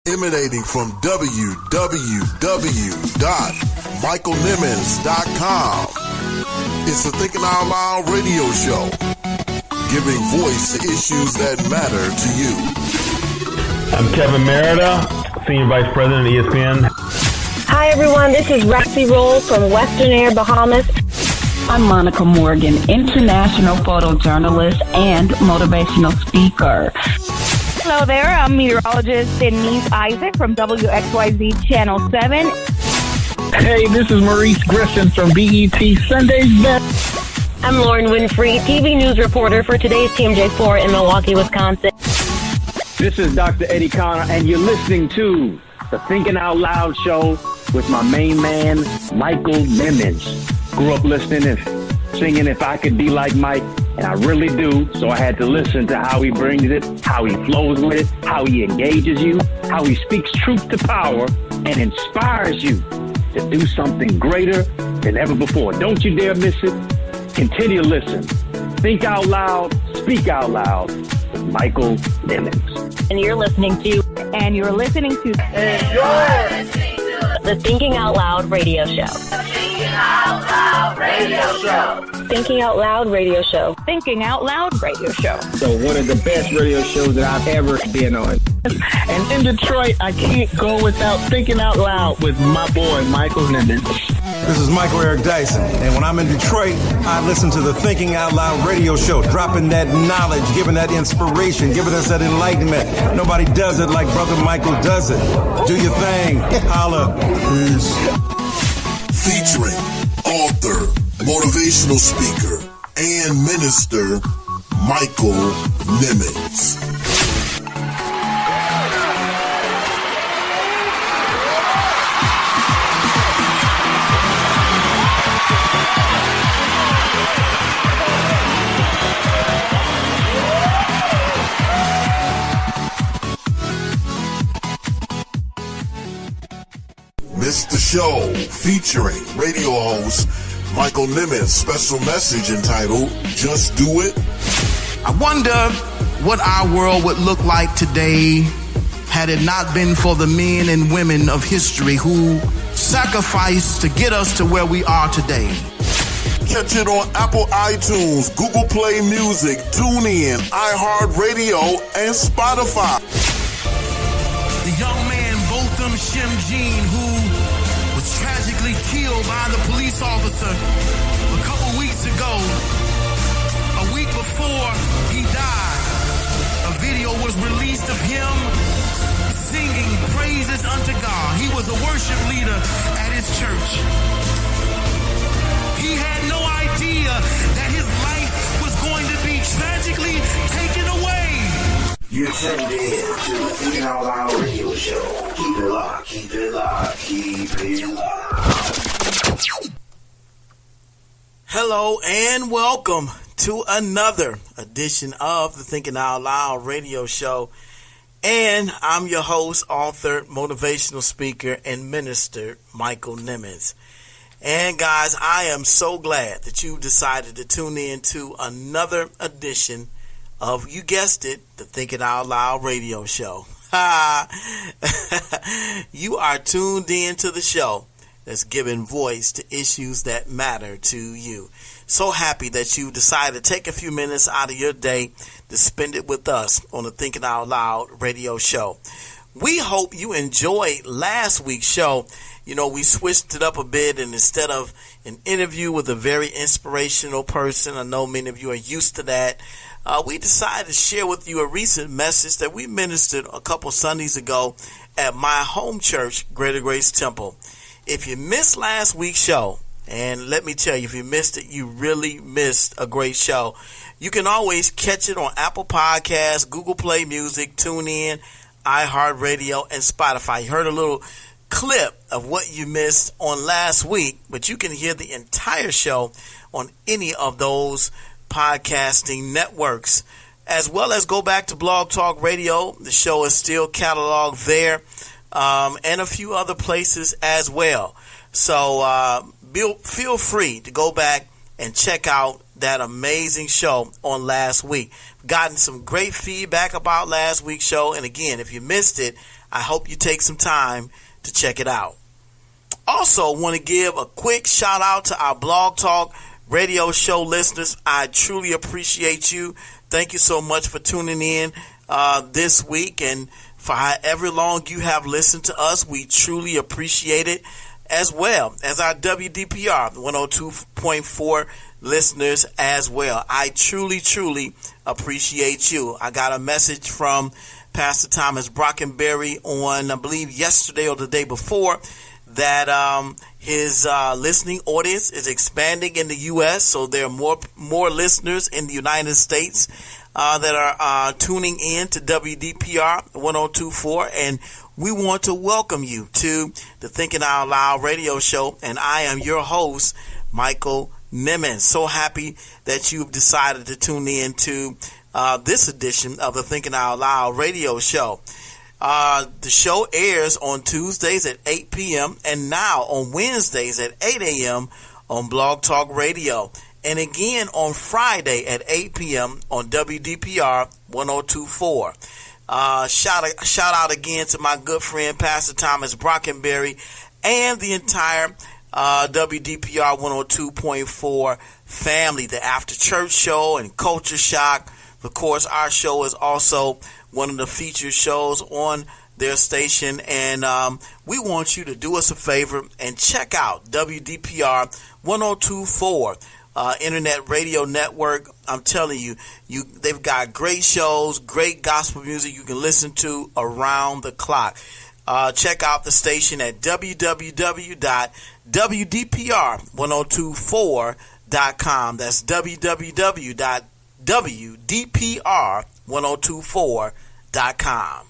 Emanating from www.michaelnimmons.com. It's the Thinking Out Loud radio show, giving voice to issues that matter to you. I'm Kevin Merida, Senior Vice President of ESPN. Hi everyone, this is Roxy Roll from Western Air, Bahamas. I'm Monica Morgan, international photojournalist and motivational speaker. Hello there, I'm meteorologist Denise Isaac from WXYZ Channel 7. Hey, this is Maurice Griffin from BET Sunday's Best. I'm Lauren Winfrey, TV news reporter for today's TMJ4 in Milwaukee, Wisconsin. This is Dr. Eddie Connor, and you're listening to the Thinking Out Loud show with my main man, Michael Nimmons. Grew up listening and singing If I Could Be Like Mike, and I really do, so I had to listen to how he brings it, how he flows with it, how he engages you, how he speaks truth to power and inspires you to do something greater than ever before. Don't you dare miss it. Continue to listen. Think out loud, speak out loud with Michael Nimmons. And you're listening to the Thinking Out Loud radio show. Thinking Out Loud Radio Show. Thinking Out Loud radio show. Thinking Out Loud Radio Show. So one of the best radio shows that I've ever been on. And in Detroit, I can't go without Thinking Out Loud with my boy, Michael Nimmons. This is Michael Eric Dyson, and when I'm in Detroit, I listen to the Thinking Out Loud radio show, dropping that knowledge, giving that inspiration, giving us that enlightenment. Nobody does it like Brother Michael does it. Do your thing. Holla. Peace. Featuring author, motivational speaker, and minister, Michael Nimmons. Missed the show featuring radio host Michael Nimmons' special message entitled Just Do It? I wonder what our world would look like today had it not been for the men and women of history who sacrificed to get us to where we are today. Catch it on Apple iTunes, Google Play Music, TuneIn, iHeartRadio, and Spotify. The young man Botham Shem-Jean, who was tragically killed by the police officer a couple weeks ago, a week before he died, a video was released of him singing praises unto God. He was a worship leader at his church. He had no idea that his life was going to be tragically taken away. You're tuned in to the Thinking Out Loud radio show. Keep it locked, keep it locked, keep it locked. Hello and welcome to another edition of the Thinking Out Loud radio show. And I'm your host, author, motivational speaker, and minister, Michael Nimmons. And guys, I am so glad that you decided to tune in to another edition of, you guessed it, the Thinking Out Loud radio show. You are tuned in to the show that's giving voice to issues that matter to you. So happy that you decided to take a few minutes out of your day to spend it with us on the Thinking Out Loud radio show. We hope you enjoyed last week's show. You know, we switched it up a bit, and instead of an interview with a very inspirational person, I know many of you are used to that, we decided to share with you a recent message that we ministered a couple Sundays ago at my home church, Greater Grace Temple. If you missed last week's show, and let me tell you, if you missed it, you really missed a great show. You can always catch it on Apple Podcasts, Google Play Music, TuneIn, iHeartRadio, and Spotify. You heard a little clip of what you missed on last week, but you can hear the entire show on any of those podcasting networks, as well as go back to Blog Talk Radio. The show is still cataloged there, and a few other places as well. So feel free to go back and check out that amazing show on last week. Gotten some great feedback about last week's show, and again, if you missed it, I hope you take some time to check it out. Also, want to give a quick shout out to our Blog Talk Radio Show listeners. I truly appreciate you. Thank you so much for tuning in this week, and for however long you have listened to us. We truly appreciate it, as well as our WDPR 102.4 listeners as well. I truly appreciate you. I got a message from Pastor Thomas Brockenberry on, I believe, yesterday or the day before, that his listening audience is expanding in the U.S., so there are more listeners in the United States that are tuning in to WDPR 102.4, and we want to welcome you to the Thinking Out Loud radio show, and I am your host, Michael Nimmons. So happy that you've decided to tune in to this edition of the Thinking Out Loud radio show. The show airs on Tuesdays at 8 p.m. and now on Wednesdays at 8 a.m. on Blog Talk Radio. And again on Friday at 8 p.m. on WDPR 102.4. Shout out again to my good friend Pastor Thomas Brockenberry and the entire WDPR 102.4 family, the After Church Show and Culture Shock. Of course, our show is also one of the featured shows on their station, and we want you to do us a favor and check out WDPR 102.4 Internet Radio Network. I'm telling you, they've got great shows, great gospel music you can listen to around the clock. Check out the station at www.wdpr1024.com. That's www.wdpr1024.com.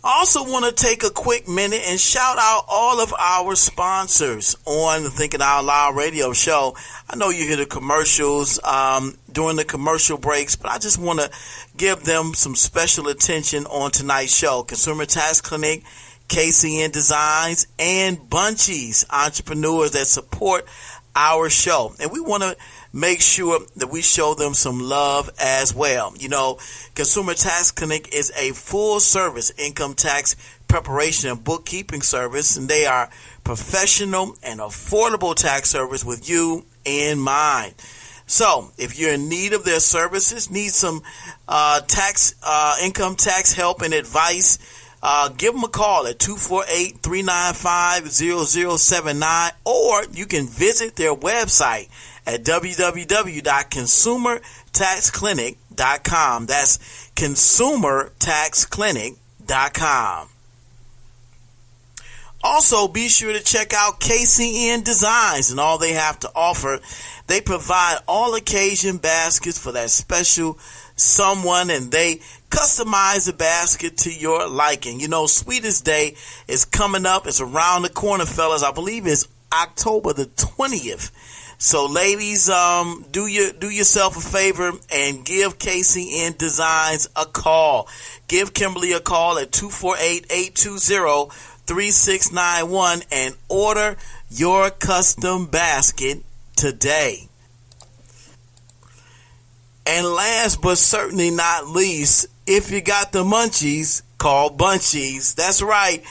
I also want to take a quick minute and shout out all of our sponsors on the Thinking Out Loud radio show. I know you hear the commercials during the commercial breaks, but I just want to give them some special attention on tonight's show. Consumer Tax Clinic, KCN Designs, and Bunchies, entrepreneurs that support our show. And we want to make sure that we show them some love as well. You know, Consumer Tax Clinic is a full service income tax preparation and bookkeeping service, and they are professional and affordable tax service with you in mind. So if you're in need of their services, need some income tax help and advice, give them a call at 248-395-0079, or you can visit their website at www.consumertaxclinic.com. That's consumertaxclinic.com. Also, be sure to check out KCN Designs and all they have to offer. They provide all occasion baskets for that special someone, and they customize the basket to your liking. You know, Sweetest Day is coming up. It's around the corner, fellas. I believe it's October the 20th. So, ladies, do yourself a favor and give KCN Designs a call. Give Kimberly a call at 248-820-3691 and order your custom basket today. And last but certainly not least, if you got the munchies, call Bunchies. That's right.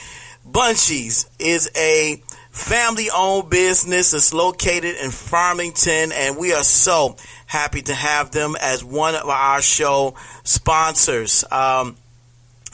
Bunchies is a family-owned business that's located in Farmington, and we are so happy to have them as one of our show sponsors.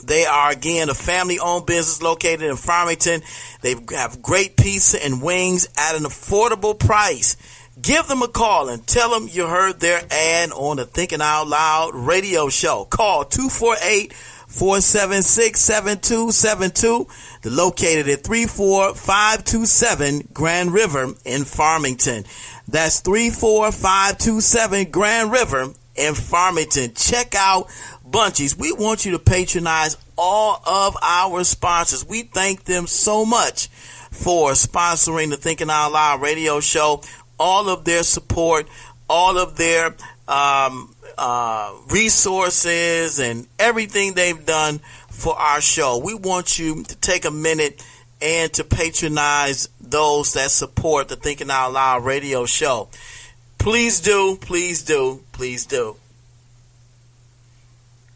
They are, again, a family-owned business located in Farmington. They have great pizza and wings at an affordable price. Give them a call and tell them you heard their ad on the Thinking Out Loud radio show. Call 248-476-7272. They're located at 34527 Grand River in Farmington. That's 34527 Grand River in Farmington. Check out Bunchies. We want you to patronize all of our sponsors. We thank them so much for sponsoring the Thinking Out Loud radio show. All of their support, all of their resources, and everything they've done for our show. We want you to take a minute and to patronize those that support the Thinking Out Loud radio show. Please do, please do, please do.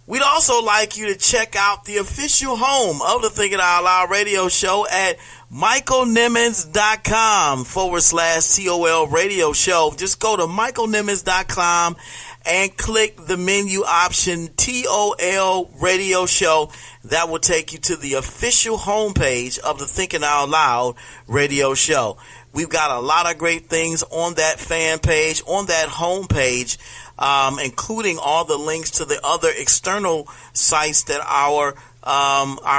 We'd also like you to check out the official home of the Thinking Out Loud radio show at michaelnimmons.com/TOL radio show. Just go to michaelnimmons.com and click the menu option TOL radio show. That will take you to the official homepage of the Thinking Out Loud radio show. We've got a lot of great things on that fan page, on that homepage, including all the links to the other external sites that our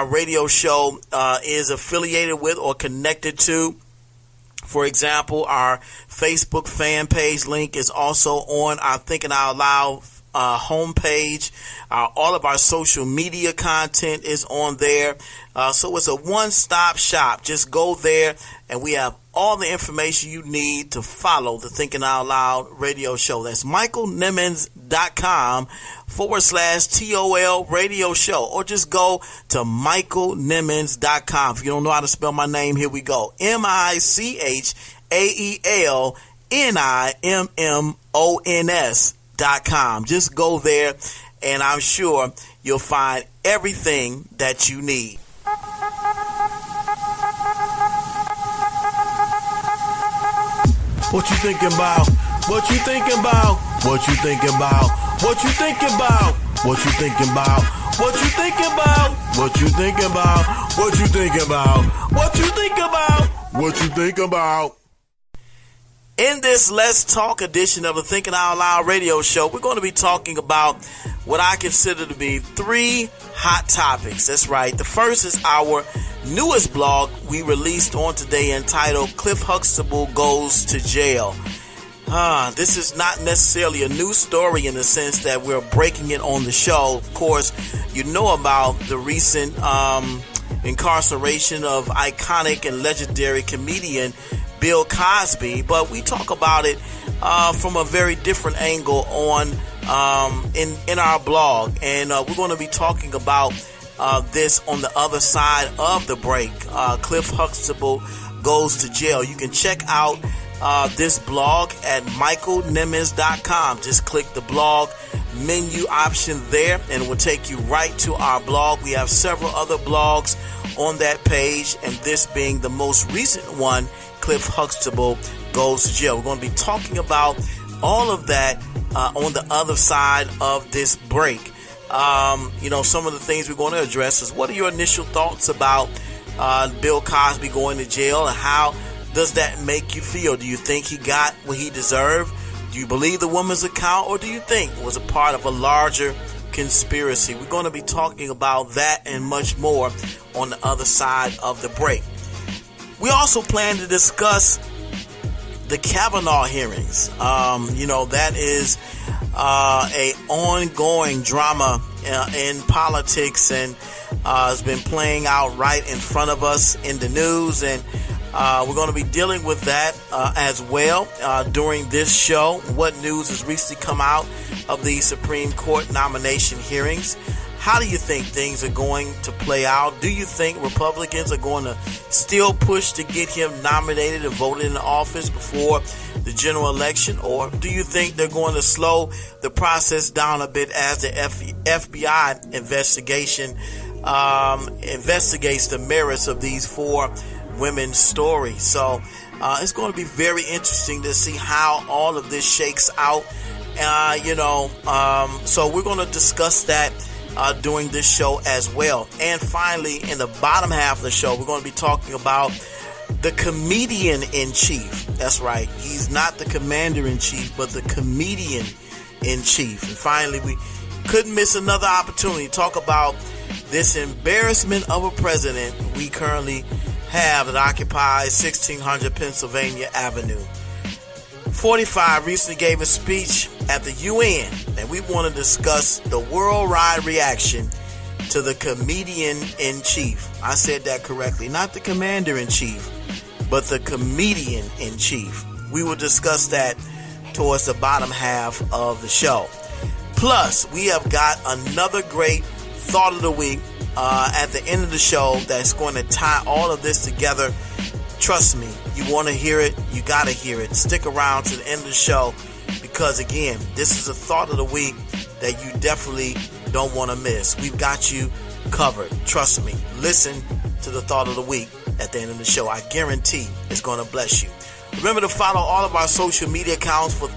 radio show is affiliated with or connected to. For example, our Facebook fan page link is also on our Thinking Out Loud homepage. All of our social media content is on there. So it's a one-stop shop. Just go there and we have all the information you need to follow the Thinking Out Loud radio show. That's michaelnimmons.com/TOL radio show. Or just go to michaelnimmons.com. If you don't know how to spell my name, here we go. michaelnimmons.com. Just go there and I'm sure you'll find everything that you need. What you thinking about? What you thinking about? What you thinking about? What you thinking about? What you thinking about? What you thinking about? What you thinking about? What you thinking about? What you think about? What you think about? In this Let's Talk edition of the Thinking Out Loud radio show, we're going to be talking about what I consider to be 3 hot topics. That's right. The first is our newest blog we released on today entitled Cliff Huxtable Goes to Jail. This is not necessarily a new story in the sense that we're breaking it on the show. Of course, you know about the recent incarceration of iconic and legendary comedian Bill Cosby, but we talk about it from a very different angle on in our blog, and we're going to be talking about this on the other side of the break. Cliff Huxtable Goes to Jail. You can check out this blog at michaelnimmons.com. Just click the blog menu option there and it will take you right to our blog. We have several other blogs on that page, and this being the most recent one, Cliff Huxtable Goes to Jail. We're going to be talking about all of that on the other side of this break. Some of the things we're going to address is, what are your initial thoughts about Bill Cosby going to jail, and how does that make you feel? Do you think he got what he deserved? Do you believe the woman's account, or do you think it was a part of a larger conspiracy? We're going to be talking about that and much more on the other side of the break. We also plan to discuss the Kavanaugh hearings. That is a ongoing drama in politics, and has been playing out right in front of us in the news, and we're going to be dealing with that as well during this show. What news has recently come out of the Supreme Court nomination hearings? How do you think things are going to play out? Do you think Republicans are going to still push to get him nominated and voted into office before the general election? Or do you think they're going to slow the process down a bit as the FBI investigation investigates the merits of these 4 women's stories? So it's going to be very interesting to see how all of this shakes out. So we're going to discuss that during this show as well. And finally, in the bottom half of the show, we're going to be talking about the comedian in chief. That's right. He's not the commander in chief, but the comedian in chief. And finally, we couldn't miss another opportunity to talk about this embarrassment of a president we currently have that occupies 1600 Pennsylvania Avenue. 45 recently gave a speech at the UN, and we want to discuss the worldwide reaction to the comedian in chief. I said that correctly. Not the commander in chief, but the comedian in chief. We will discuss that towards the bottom half of the show. Plus, we have got another great thought of the week at the end of the show that's going to tie all of this together. Trust me, you want to hear it, you got to hear it. Stick around to the end of the show, because again, this is a thought of the week that you definitely don't want to miss. We've got you covered. Trust me. Listen to the thought of the week at the end of the show. I guarantee it's going to bless you. Remember to follow all of our social media accounts for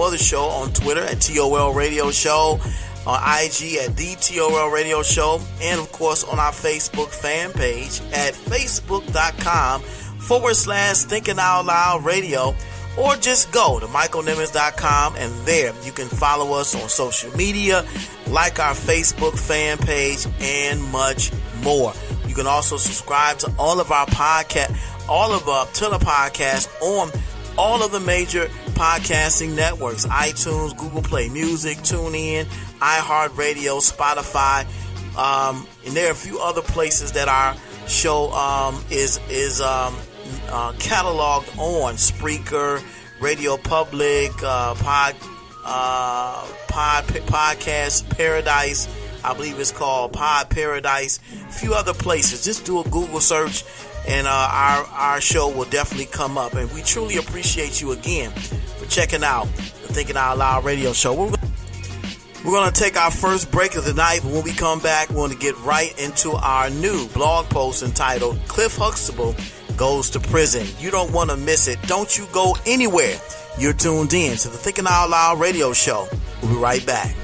the show on Twitter at TOL Radio Show, on IG at the TOL Radio Show, and of course on our Facebook fan page at facebook.com/Thinking Out Loud Radio, or just go to michaelnimmons.com, and there you can follow us on social media, like our Facebook fan page, and much more. You can also subscribe to all of our podcasts, all of our telepodcasts on all of the major podcasting networks: iTunes, Google Play Music, TuneIn, iHeartRadio, Spotify, and there are a few other places that our show is cataloged on: Spreaker, Radio Public, Podcast Paradise, I believe it's called Pod Paradise, a few other places. Just do a Google search and our show will definitely come up. And we truly appreciate you again for checking out the Thinking Out Loud Radio Show. We're going to take our first break of the night, but when we come back, we're going to get right into our new blog post entitled Cliff Huxtable Goes to Prison. You don't want to miss it. Don't you go anywhere. You're tuned in to the Thinking Out Loud Radio Show. We'll be right back.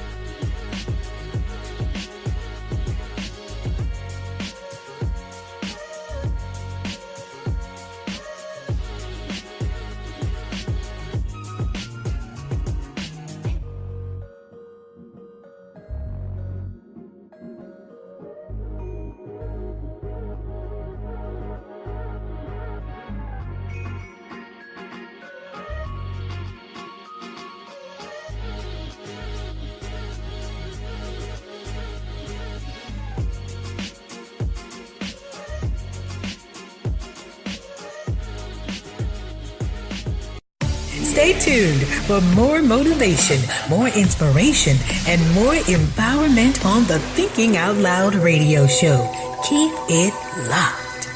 Stay tuned for more motivation, more inspiration, and more empowerment on the Thinking Out Loud Radio Show. Keep it locked.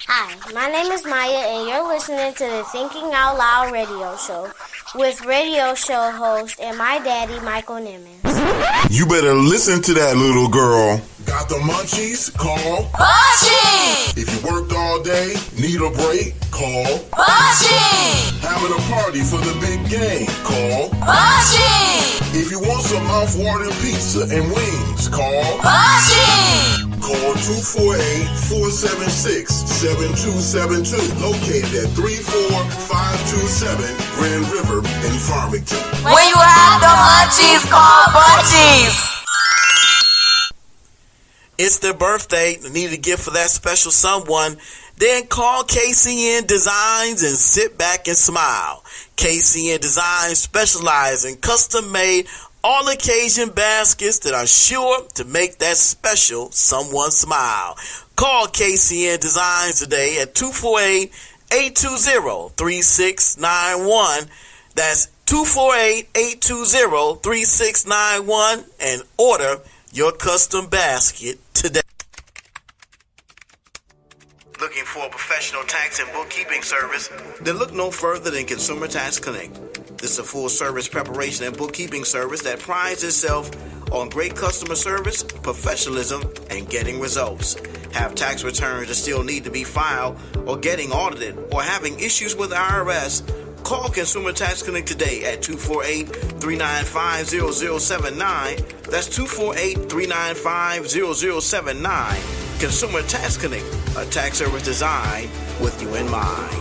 Hi, my name is Maya, and you're listening to the Thinking Out Loud Radio Show with radio show host and my daddy, Michael Nimmons. You better listen to that, little girl. Got the munchies? Call Munchie! If you worked all day, need a break? Call Munchie! Having a party for the big game? Call Munchie! If you want some mouth-watering pizza and wings? Call Munchie! Call 248-476-7272. Located at 34527 Grand River in Farmington. When you have the munchies, call Munchies! It's their birthday. Need a gift for that special someone. Then call KCN Designs and sit back and smile. KCN Designs specialize in custom-made all-occasion baskets that are sure to make that special someone smile. Call KCN Designs today at 248-820-3691. That's 248-820-3691 and order your custom basket today. Looking for a professional tax and bookkeeping service? Then look no further than Consumer Tax Connect. This is a full-service preparation and bookkeeping service that prides itself on great customer service, professionalism, and getting results. Have tax returns that still need to be filed, or getting audited, or having issues with IRS? Call Consumer Tax Connect today at 248-395-0079. That's 248-395-0079. Consumer Tax Connect, a tax service designed with you in mind.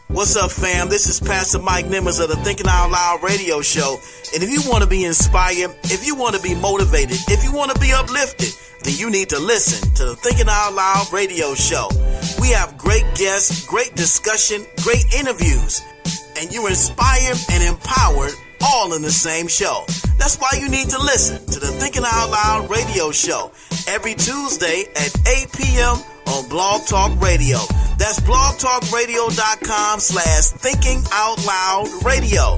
What's up, fam? This is Pastor Mike Nimmons of the Thinking Out Loud Radio Show. And if you want to be inspired, if you want to be motivated, if you want to be uplifted, then you need to listen to the Thinking Out Loud Radio Show. We have great guests, great discussion, great interviews, and you're inspired and empowered all in the same show. That's why you need to listen to the Thinking Out Loud Radio Show every Tuesday at 8 p.m. on Blog Talk Radio. That's blogtalkradio.com/thinkingoutloudradio.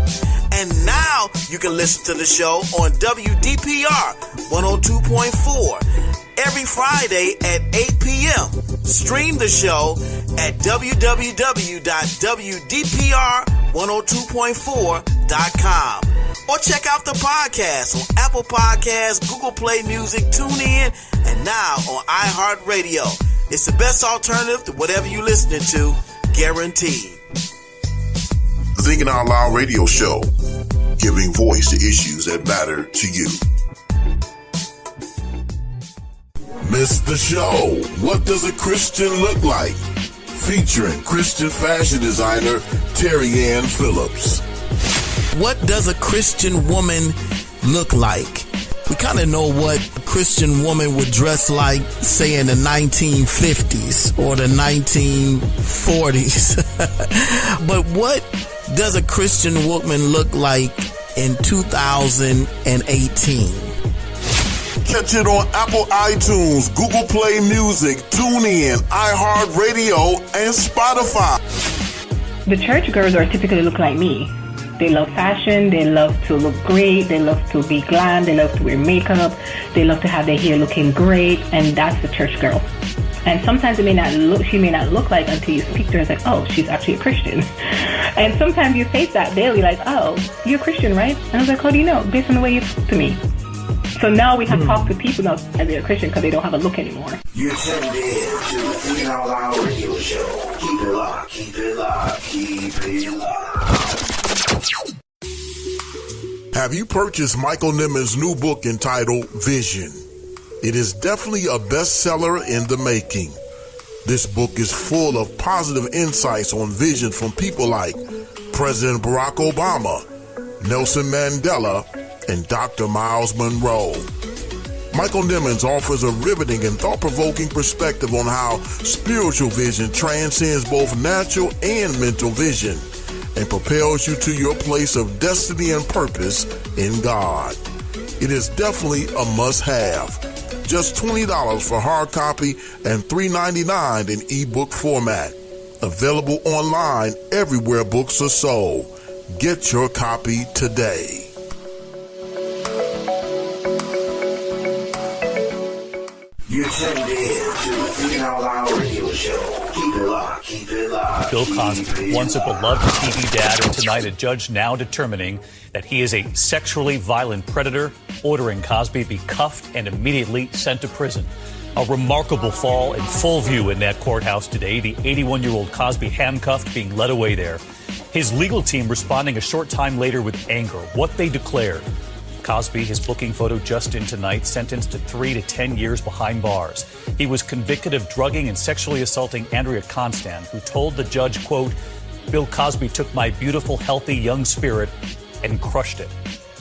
And now you can listen to the show on WDPR 102.4 every Friday at 8 p.m. Stream the show at www.wdpr102.4.com. Or check out the podcast on Apple Podcasts, Google Play Music, TuneIn, and now on iHeartRadio. It's the best alternative to whatever you're listening to, guaranteed. The Thinking Out Loud radio show, giving voice to issues that matter to you. Miss the show. What does a Christian look like? Featuring Christian fashion designer Terry Ann Phillips. What does a Christian woman look like? We kind of know what a Christian woman would dress like, say, in the 1950s or the 1940s. But what does a Christian woman look like in 2018? Catch it on Apple iTunes, Google Play Music, TuneIn, iHeartRadio, and Spotify. The church girls are typically look like me. They love fashion, they love to look great, they love to be glam, they love to wear makeup, they love to have their hair looking great, and that's the church girl. And sometimes she may not look like until you speak to her, it's like, oh, she's actually a Christian. And sometimes you face that daily, like, oh, you're a Christian, right? And I was like, how do you know? Based on the way you talk to me. So now we can talk to people now as they're a Christian because they don't have a look anymore. You're tuned in to the Thinking Out Loud radio show. Keep it locked, keep it locked, keep it locked. Have you purchased Michael Nimmons' new book entitled Vision? It is definitely a bestseller in the making. This book is full of positive insights on vision from people like President Barack Obama, Nelson Mandela, and Dr. Miles Monroe. Michael Nimmons offers a riveting and thought-provoking perspective on how spiritual vision transcends both natural and mental vision and propels you to your place of destiny and purpose in God. It is definitely a must-have. Just $20 for hard copy and $3.99 in ebook format. Available online everywhere books are sold. Get your copy today. You're tuned in to the Thinking Out Loud radio show. Keep it locked, keep it locked. Bill Cosby, once a beloved TV dad, and tonight a judge now determining that he is a sexually violent predator, ordering Cosby be cuffed and immediately sent to prison. A remarkable fall in full view in that courthouse today. The 81-year-old Cosby handcuffed, being led away there. His legal team responding a short time later with anger. What they declared. Cosby, his booking photo just in tonight, sentenced to 3 to 10 years behind bars. He was convicted of drugging and sexually assaulting Andrea Constant, who told the judge, quote, Bill Cosby took my beautiful, healthy, young spirit and crushed it.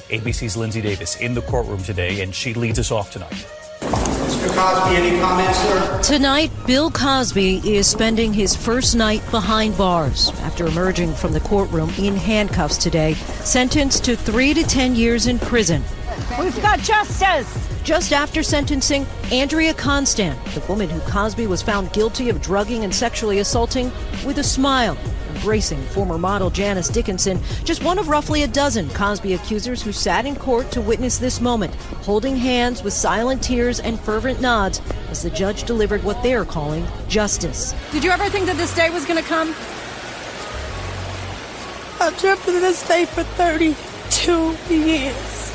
ABC's Lindsay Davis in the courtroom today, and she leads us off tonight. Mr. Cosby, any comments, sir? Tonight, Bill Cosby is spending his first night behind bars after emerging from the courtroom in handcuffs today, sentenced to 3 to 10 years in prison. We've got justice! Just after sentencing Andrea Constant, the woman who Cosby was found guilty of drugging and sexually assaulting, with a smile, embracing former model Janice Dickinson, just one of roughly a dozen Cosby accusers who sat in court to witness this moment, holding hands with silent tears and fervent nods as the judge delivered what they're calling justice. Did you ever think that this day was going to come? I've dreamt of this day for 32 years.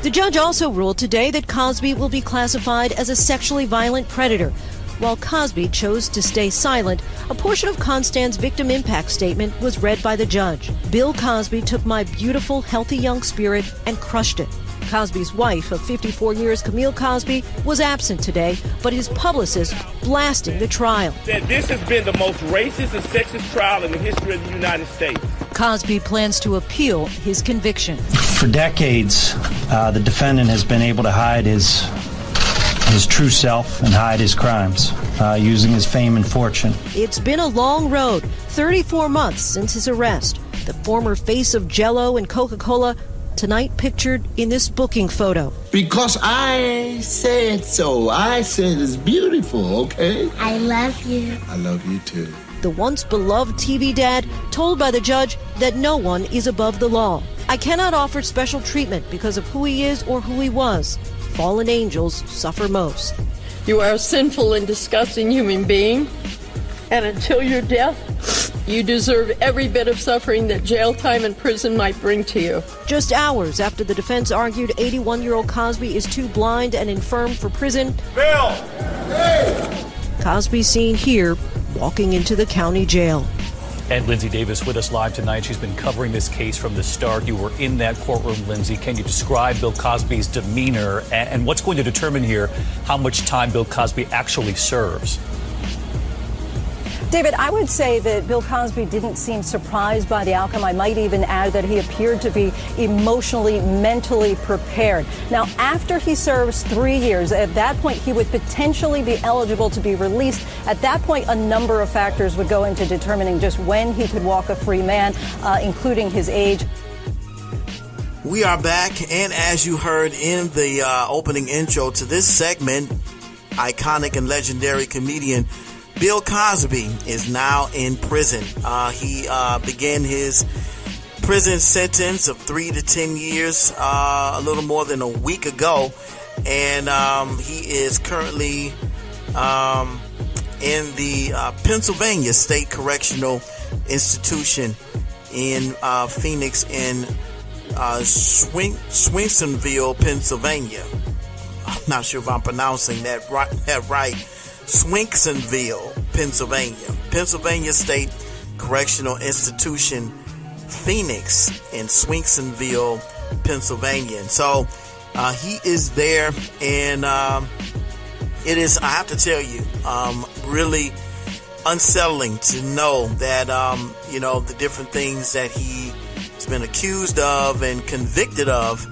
The judge also ruled today that Cosby will be classified as a sexually violent predator. While Cosby chose to stay silent, a portion of Constant's victim impact statement was read by the judge. Bill Cosby took my beautiful, healthy young spirit and crushed it. Cosby's wife of 54 years, Camille Cosby, was absent today, but his publicist blasting the trial. This has been the most racist and sexist trial in the history of the United States. Cosby plans to appeal his conviction. For decades, the defendant has been able to hide his true self and hide his crimes using his fame and fortune. It's been a long road, 34 months since his arrest. The former face of Jell-O and Coca-Cola, tonight pictured in this booking photo. Because I said so. I said it's beautiful, okay? I love you. I love you too. The once beloved TV dad told by the judge that no one is above the law. I cannot offer special treatment because of who he is or who he was. Fallen angels suffer most. You are a sinful and disgusting human being, and until your death, you deserve every bit of suffering that jail time and prison might bring to you. Just hours after the defense argued 81-year-old Cosby is too blind and infirm for prison, Bill! Hey! Cosby seen here walking into the county jail. And Lindsay Davis with us live tonight. She's been covering this case from the start. You were in that courtroom, Lindsay. Can you describe Bill Cosby's demeanor and what's going to determine here how much time Bill Cosby actually serves? David, I would say that Bill Cosby didn't seem surprised by the outcome. I might even add that he appeared to be emotionally, mentally prepared. Now, after he serves 3 years, at that point, he would potentially be eligible to be released. At that point, a number of factors would go into determining just when he could walk a free man, including his age. We are back, and as you heard in the opening intro to this segment, iconic and legendary comedian Bill Cosby is now in prison. He began his prison sentence of 3 to 10 years a little more than a week ago, and he is currently in the Pennsylvania State Correctional Institution in Phoenix in Swinksonville, Pennsylvania. I'm not sure if I'm pronouncing that right. Swinksonville, Pennsylvania State Correctional Institution, Phoenix in Swinksonville, Pennsylvania. And so he is there, and it is, I have to tell you, really unsettling to know that, the different things that he's been accused of and convicted of.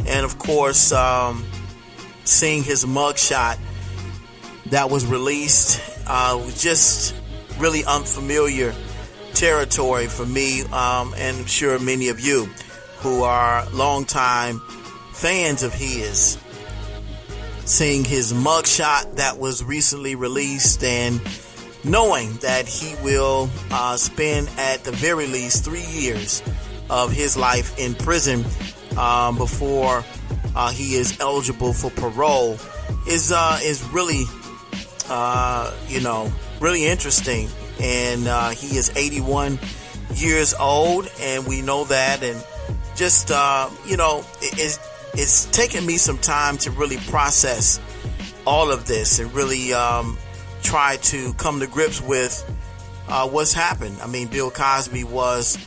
And of course, seeing his mugshot that was released was just really unfamiliar territory for me, and I'm sure many of you who are longtime fans of his. Seeing his mugshot that was recently released and knowing that he will spend at the very least 3 years of his life in prison before he is eligible for parole is really really interesting. And he is 81 years old, and we know that. And just, it's taken me some time to really process all of this and really try to come to grips with what's happened. I mean, Bill Cosby was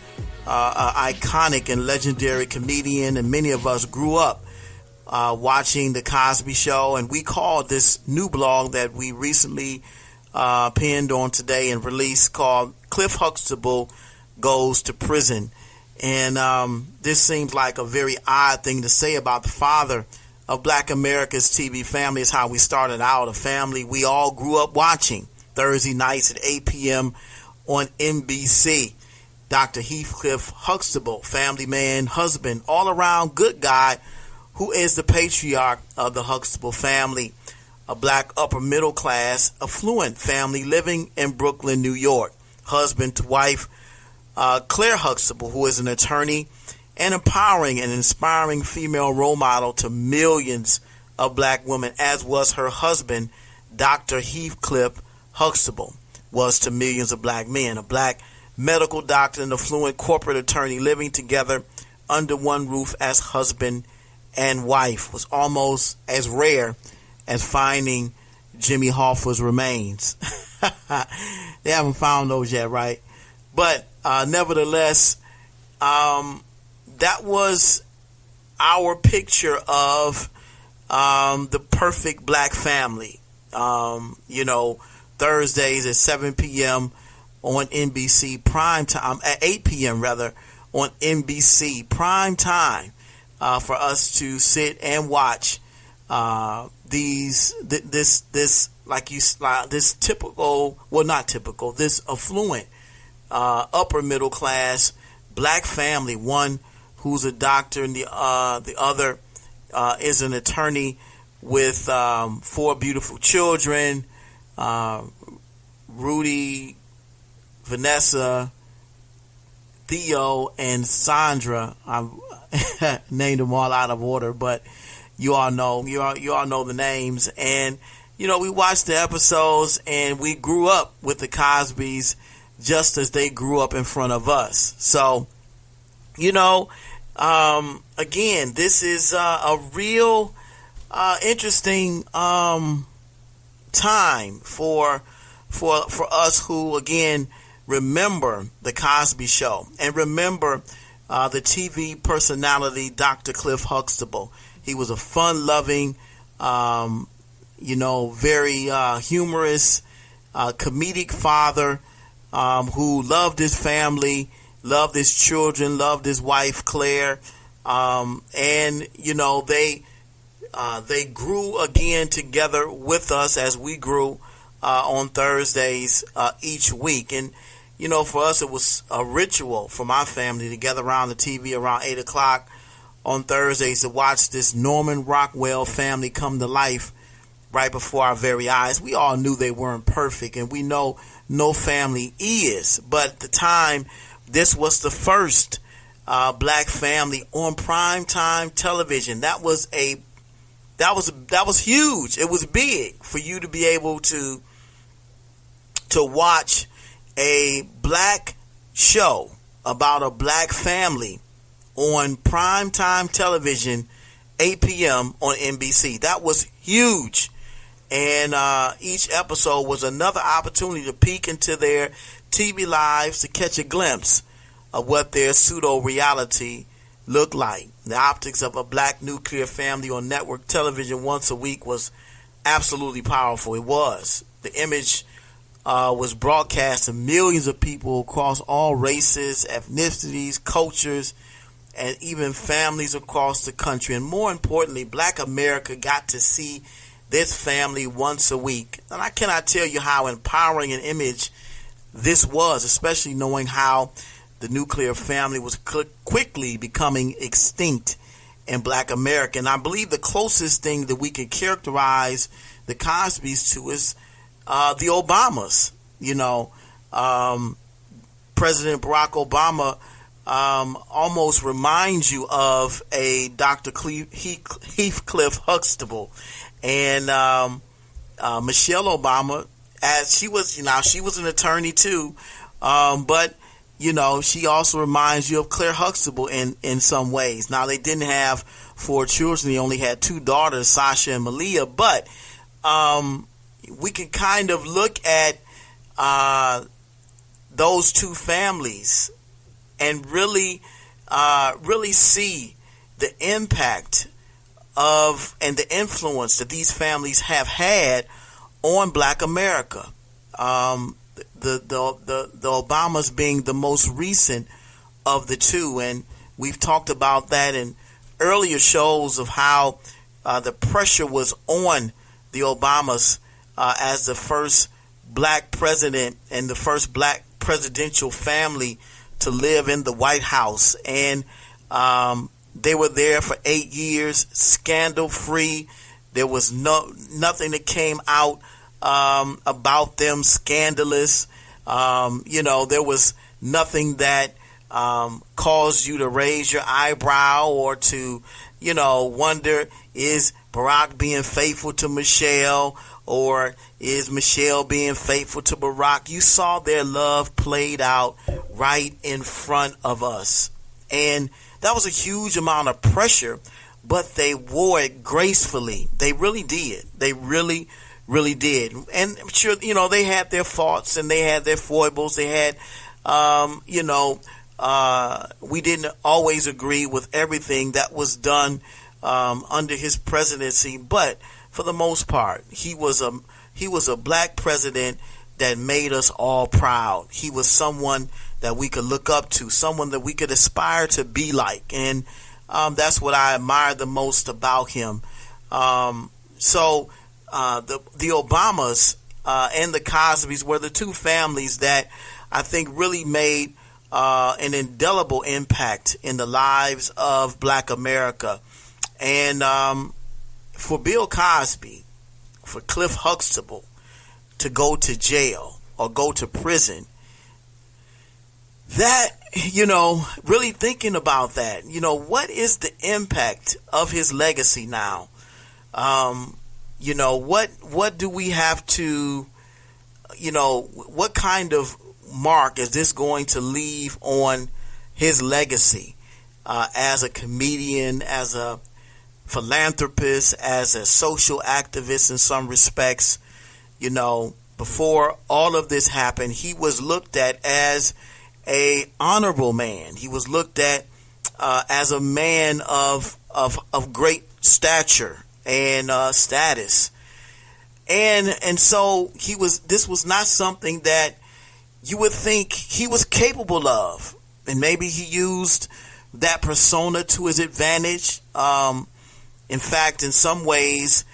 an iconic and legendary comedian, and many of us grew up watching The Cosby Show, and we called this new blog that we recently penned on today and released called Cliff Huxtable Goes to Prison. And this seems like a very odd thing to say about the father of Black America's TV family. Is how we started out, a family we all grew up watching Thursday nights at 8 p.m. on NBC. Dr. Heathcliff Huxtable, family man, husband, all-around good guy, who is the patriarch of the Huxtable family, a black upper-middle-class, affluent family living in Brooklyn, New York. Husband to wife, Claire Huxtable, who is an attorney, an empowering and inspiring female role model to millions of black women, as was her husband, Dr. Heathcliff Huxtable, was to millions of black men. A black medical doctor and affluent corporate attorney living together under one roof as husband and wife was almost as rare as finding Jimmy Hoffa's remains. They haven't found those yet, right? But nevertheless, that was our picture of the perfect black family. Thursdays at 7 p.m. on NBC prime time, at 8 p.m. rather, on NBC prime time, for us to sit and watch this affluent upper middle class black family, one who's a doctor and the other is an attorney with 4 beautiful children. Rudy Vanessa, Theo, and Sandra. I named them all out of order, but you all know the names. And we watched the episodes, and we grew up with the Cosbys just as they grew up in front of us. So, again, this is a real interesting time for us who, again, remember the Cosby Show and remember the TV personality Dr. Cliff Huxtable. He was a fun-loving, very humorous, comedic father who loved his family, loved his children, loved his wife Claire, and they grew again together with us as we grew on Thursdays each week. And for us, it was a ritual for my family to gather around the TV around 8 o'clock on Thursdays to watch this Norman Rockwell family come to life right before our very eyes. We all knew they weren't perfect, and we know no family is. But at the time, this was the first black family on primetime television. That was huge. It was big for you to be able to watch a black show about a black family on primetime television, 8 p.m. on NBC. That was huge. And each episode was another opportunity to peek into their TV lives to catch a glimpse of what their pseudo-reality looked like. The optics of a black nuclear family on network television once a week was absolutely powerful. It was. The image was broadcast to millions of people across all races, ethnicities, cultures, and even families across the country. And more importantly, Black America got to see this family once a week. And I cannot tell you how empowering an image this was, especially knowing how the nuclear family was quickly becoming extinct in Black America. And I believe the closest thing that we can characterize the Cosbys to is the Obamas. President Barack Obama almost reminds you of a Dr. Heathcliff Huxtable. And Michelle Obama, as she was an attorney too, but she also reminds you of Claire Huxtable in some ways. Now, they didn't have 4 children; they only had 2 daughters, Sasha and Malia. But we can kind of look at those 2 families and really see the impact of and the influence that these families have had on Black America. The Obamas being the most recent of the 2, and we've talked about that in earlier shows of how the pressure was on the Obamas as the first black president and the first black presidential family to live in the White House. And they were there for 8 years, scandal-free. There was nothing that came out about them scandalous. There was nothing that caused you to raise your eyebrow or to, wonder, is Barack being faithful to Michelle, or is Michelle being faithful to Barack? You saw their love played out right in front of us. And that was a huge amount of pressure, but they wore it gracefully. They really did. They really did. And I'm sure, they had their faults and they had their foibles. They had, we didn't always agree with everything that was done under his presidency, but for the most part, he was a black president that made us all proud. He was someone that we could look up to, someone that we could aspire to be like, and that's what I admire the most about him. So the Obamas and the Cosbys were the 2 families that I think really made an indelible impact in the lives of Black America. And for Bill Cosby, for Cliff Huxtable to go to jail or go to prison, that, really thinking about that, what is the impact of his legacy now? What do we have to, what kind of mark is this going to leave on his legacy as a comedian, as a philanthropist, as a social activist in some respects? Before all of this happened, he was looked at as a honorable man. He was looked at as a man of great stature and status, and so this was not something that you would think he was capable of, and maybe he used that persona to his advantage. In fact, in some ways,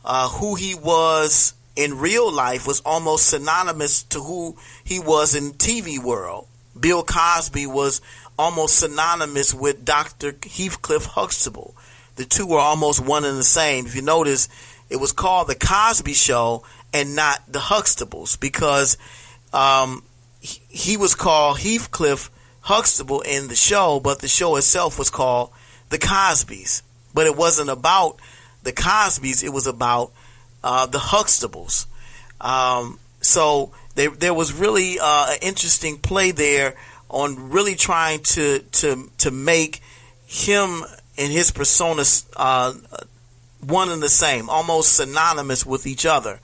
who he was in real life was almost synonymous to who he was in TV world. Bill Cosby was almost synonymous with Dr. Heathcliff Huxtable. The two were almost one and the same. If you notice, it was called The Cosby Show and not The Huxtables, because he was called Heathcliff Huxtable in the show, but the show itself was called The Cosbys. But it wasn't about the Cosbys, it was about the Huxtables. So there was really an interesting play there on really trying to make him and his personas one and the same, almost synonymous with each other.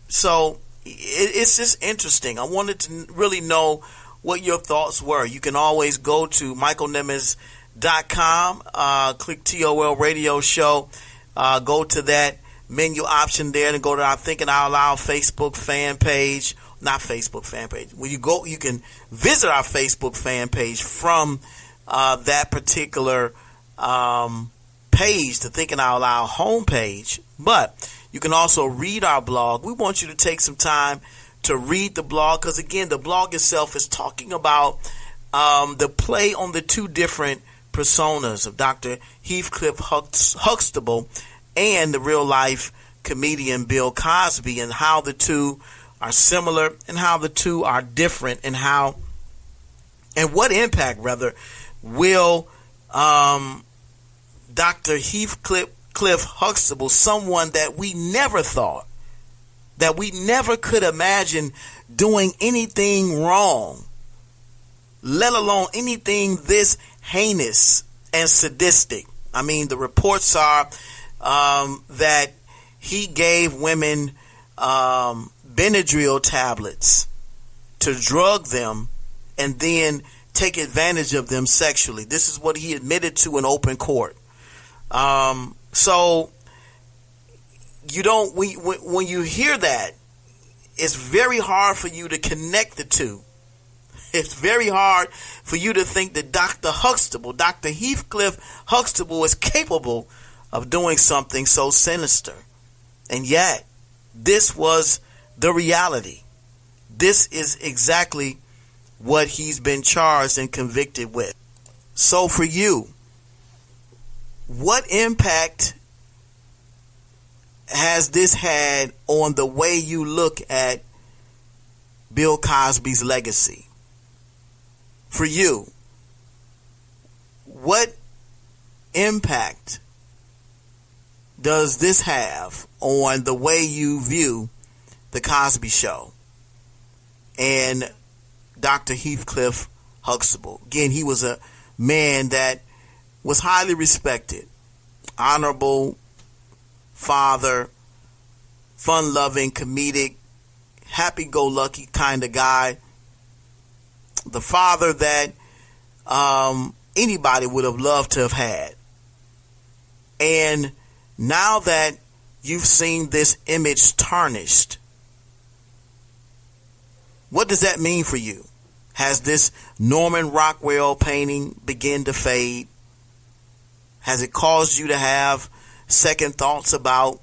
So it's just interesting. I wanted to really know what your thoughts were. You can always go to michaelnimmons.com, click TOL radio show, go to that menu option there and go to our Thinking Out Loud Facebook fan page. Not Facebook fan page. When you go, you can visit our Facebook fan page from that particular page, the Thinking Out Loud homepage. But you can also read our blog. We want you to take some time to read the blog, because again, the blog itself is talking about the play on the two different personas of Dr. Heathcliff Huxtable and the real life comedian Bill Cosby, and how the two are similar and how the two are different, and what impact rather will Dr. Heathcliff Huxtable, someone that we never thought, that we never could imagine doing anything wrong, let alone anything this heinous and sadistic. I mean, the reports are that he gave women Benadryl tablets to drug them and then take advantage of them sexually. This is what he admitted to in open court. So when you hear that, it's very hard for you to connect the two. It's very hard for you to think that Dr. Heathcliff Huxtable is capable of doing something so sinister. And yet, this was the reality. This is exactly what he's been charged and convicted with. So for you, what impact has this had on the way you look at Bill Cosby's legacy? For you, what impact does this have on the way you view The Cosby Show and Dr. Heathcliff Huxtable? Again, he was a man that was highly respected, honorable father, fun-loving, comedic, happy-go-lucky kind of guy. The father that anybody would have loved to have had. And now that you've seen this image tarnished, what does that mean for you? Has this Norman Rockwell painting begun to fade? Has it caused you to have second thoughts about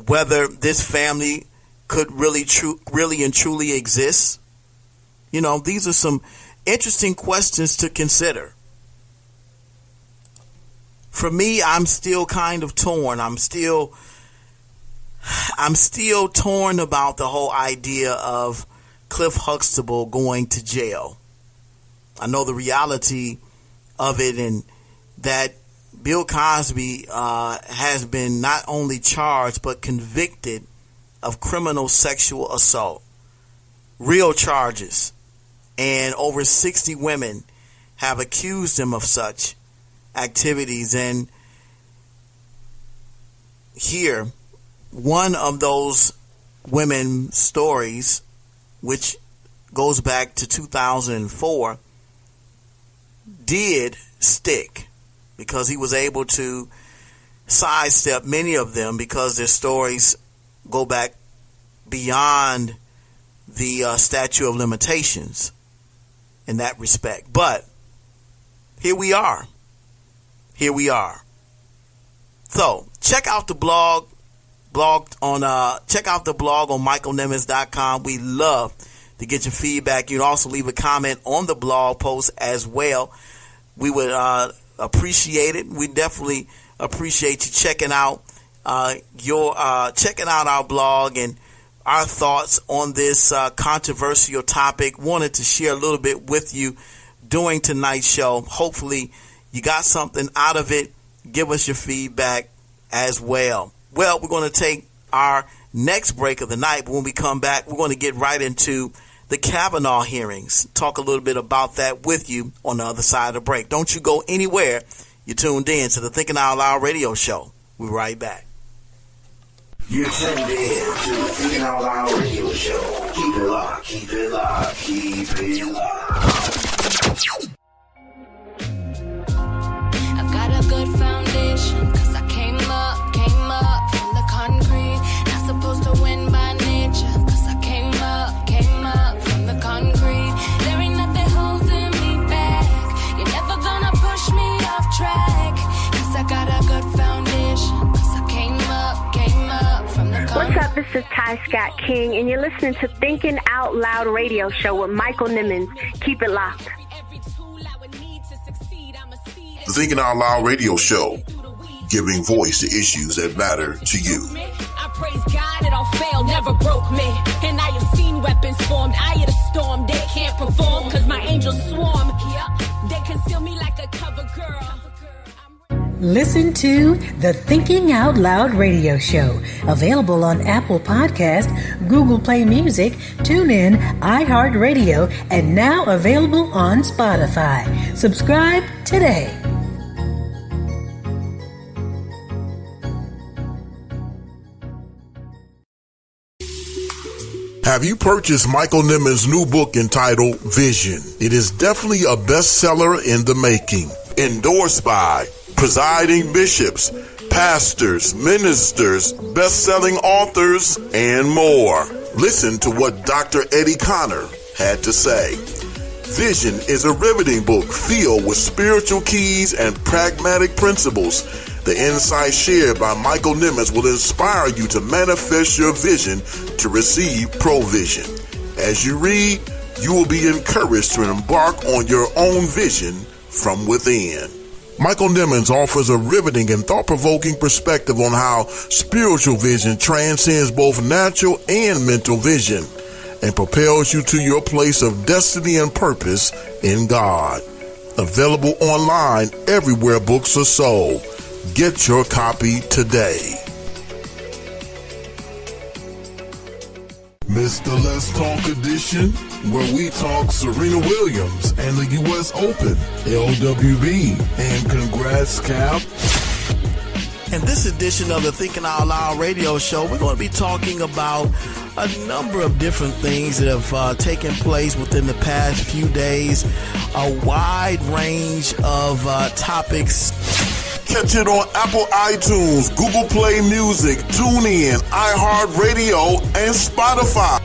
whether this family could really and truly exist? You know, these are some interesting questions to consider. For me, I'm still kind of torn. I'm still torn about the whole idea of Cliff Huxtable going to jail. I know the reality of it, and that Bill Cosby has been not only charged but convicted of criminal sexual assault. Real charges. And over 60 women have accused him of such activities. And here, one of those women's stories, which goes back to 2004, did stick because he was able to sidestep many of them because their stories go back beyond the statute of limitations in that respect. But here we are. So check out the blog on michaelnimmons.com. We love to get your feedback. You can also leave a comment on the blog post as well. We would appreciate it. We definitely appreciate you checking out our blog and our thoughts on this controversial topic. Wanted to share a little bit with you during tonight's show. Hopefully you got something out of it. Give us your feedback as well. Well, we're going to take our next break of the night, but when we come back, we're going to get right into the Kavanaugh hearings. Talk a little bit about that with you on the other side of the break. Don't you go anywhere. You're tuned in to the Thinking Out Loud radio show. We're right back. You're tuned in to the Thinking Out Loud radio show. Keep it locked, keep it locked, keep it locked. I've got a good foundation, cause I came up from the concrete. Not supposed to win by nature, cause I came up from the concrete. There ain't nothing holding me back. You're never gonna push me off track, cause I got a good foundation, cause I came up from the concrete. What's up? This is Ty Scott King, and you're listening to Thinking Out Loud radio show with Michael Nimmons. Keep it locked. The Thinking Out Loud radio show, giving voice to issues that matter to you. I praise God, it all failed, never broke me. And I have seen weapons formed. I hear the storm, they can't perform, cause my angels swarm. They conceal me like a cover girl. Listen to the Thinking Out Loud radio show, available on Apple Podcast, Google Play Music, TuneIn, iHeartRadio, and now available on Spotify. Subscribe today. Have you purchased Michael Nimmons' new book entitled Vision? It is definitely a bestseller in the making. Endorsed by presiding bishops, pastors, ministers, best-selling authors, and more. Listen to what Dr. Eddie Connor had to say. Vision is a riveting book filled with spiritual keys and pragmatic principles. The insights shared by Michael Nimmons will inspire you to manifest your vision to receive provision. As you read, you will be encouraged to embark on your own vision from within. Michael Nimmons offers a riveting and thought-provoking perspective on how spiritual vision transcends both natural and mental vision and propels you to your place of destiny and purpose in God. Available online everywhere books are sold. Get your copy today. Mr. Let's Talk edition, where we talk Serena Williams and the U.S. Open, LWB, and congrats, Cap. In this edition of the Thinking Out Loud radio show, we're going to be talking about a number of different things that have taken place within the past few days, a wide range of topics. Catch it on Apple iTunes, Google Play Music, TuneIn, iHeartRadio, and Spotify.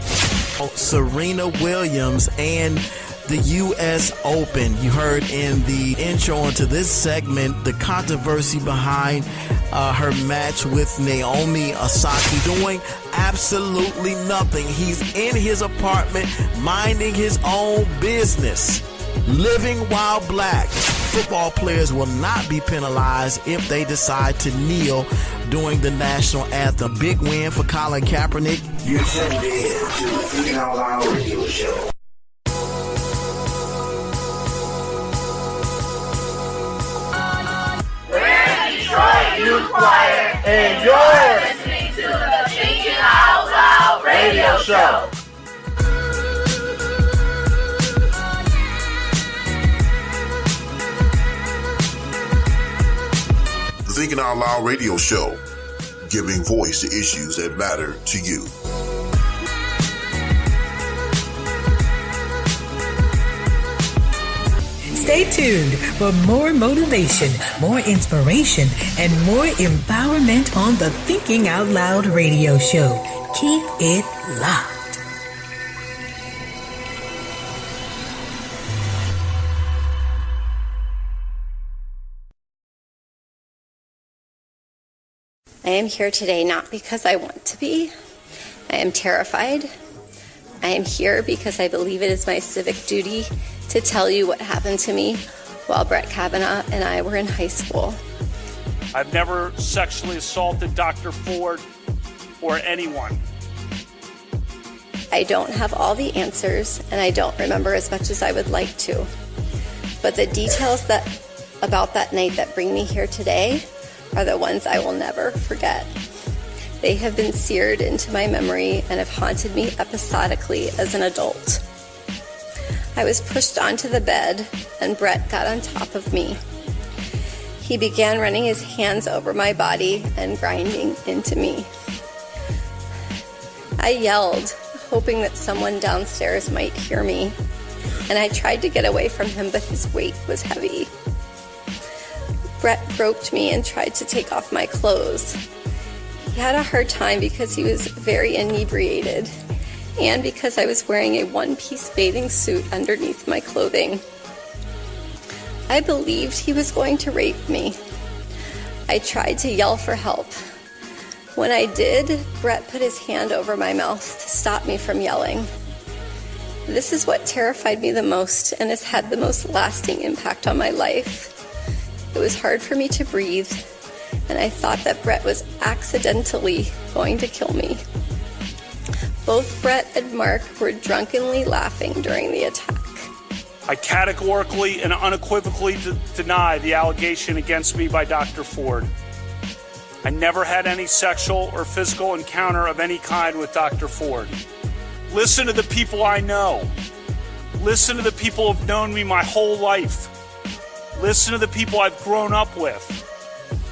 Serena Williams and the U.S. Open. You heard in the intro into this segment the controversy behind her match with Naomi Osaka, doing absolutely nothing. He's in his apartment, minding his own business, living while black, football players will not be penalized if they decide to kneel during the national anthem. Big win for Colin Kaepernick. You tuned in to the Thinking Out Loud radio show. Detroit Youth Choir, and you're listening to the Thinking Out Loud radio show. The Thinking Out Loud radio show, giving voice to issues that matter to you. Stay tuned for more motivation, more inspiration, and more empowerment on the Thinking Out Loud radio show. Keep it locked. I am here today not because I want to be. I am terrified. I am here because I believe it is my civic duty to tell you what happened to me while Brett Kavanaugh and I were in high school. I've never sexually assaulted Dr. Ford or anyone. I don't have all the answers, and I don't remember as much as I would like to. But the details about that night that bring me here today are the ones I will never forget. They have been seared into my memory and have haunted me episodically as an adult. I was pushed onto the bed, and Brett got on top of me. He began running his hands over my body and grinding into me. I yelled, hoping that someone downstairs might hear me, and I tried to get away from him, but his weight was heavy. Brett groped me and tried to take off my clothes. He had a hard time because he was very inebriated and because I was wearing a one-piece bathing suit underneath my clothing. I believed he was going to rape me. I tried to yell for help. When I did, Brett put his hand over my mouth to stop me from yelling. This is what terrified me the most and has had the most lasting impact on my life. It was hard for me to breathe, and I thought that Brett was accidentally going to kill me. Both Brett and Mark were drunkenly laughing during the attack. I categorically and unequivocally deny the allegation against me by Dr. Ford. I never had any sexual or physical encounter of any kind with Dr. Ford. Listen to the people I know. Listen to the people who have known me my whole life. Listen to the people I've grown up with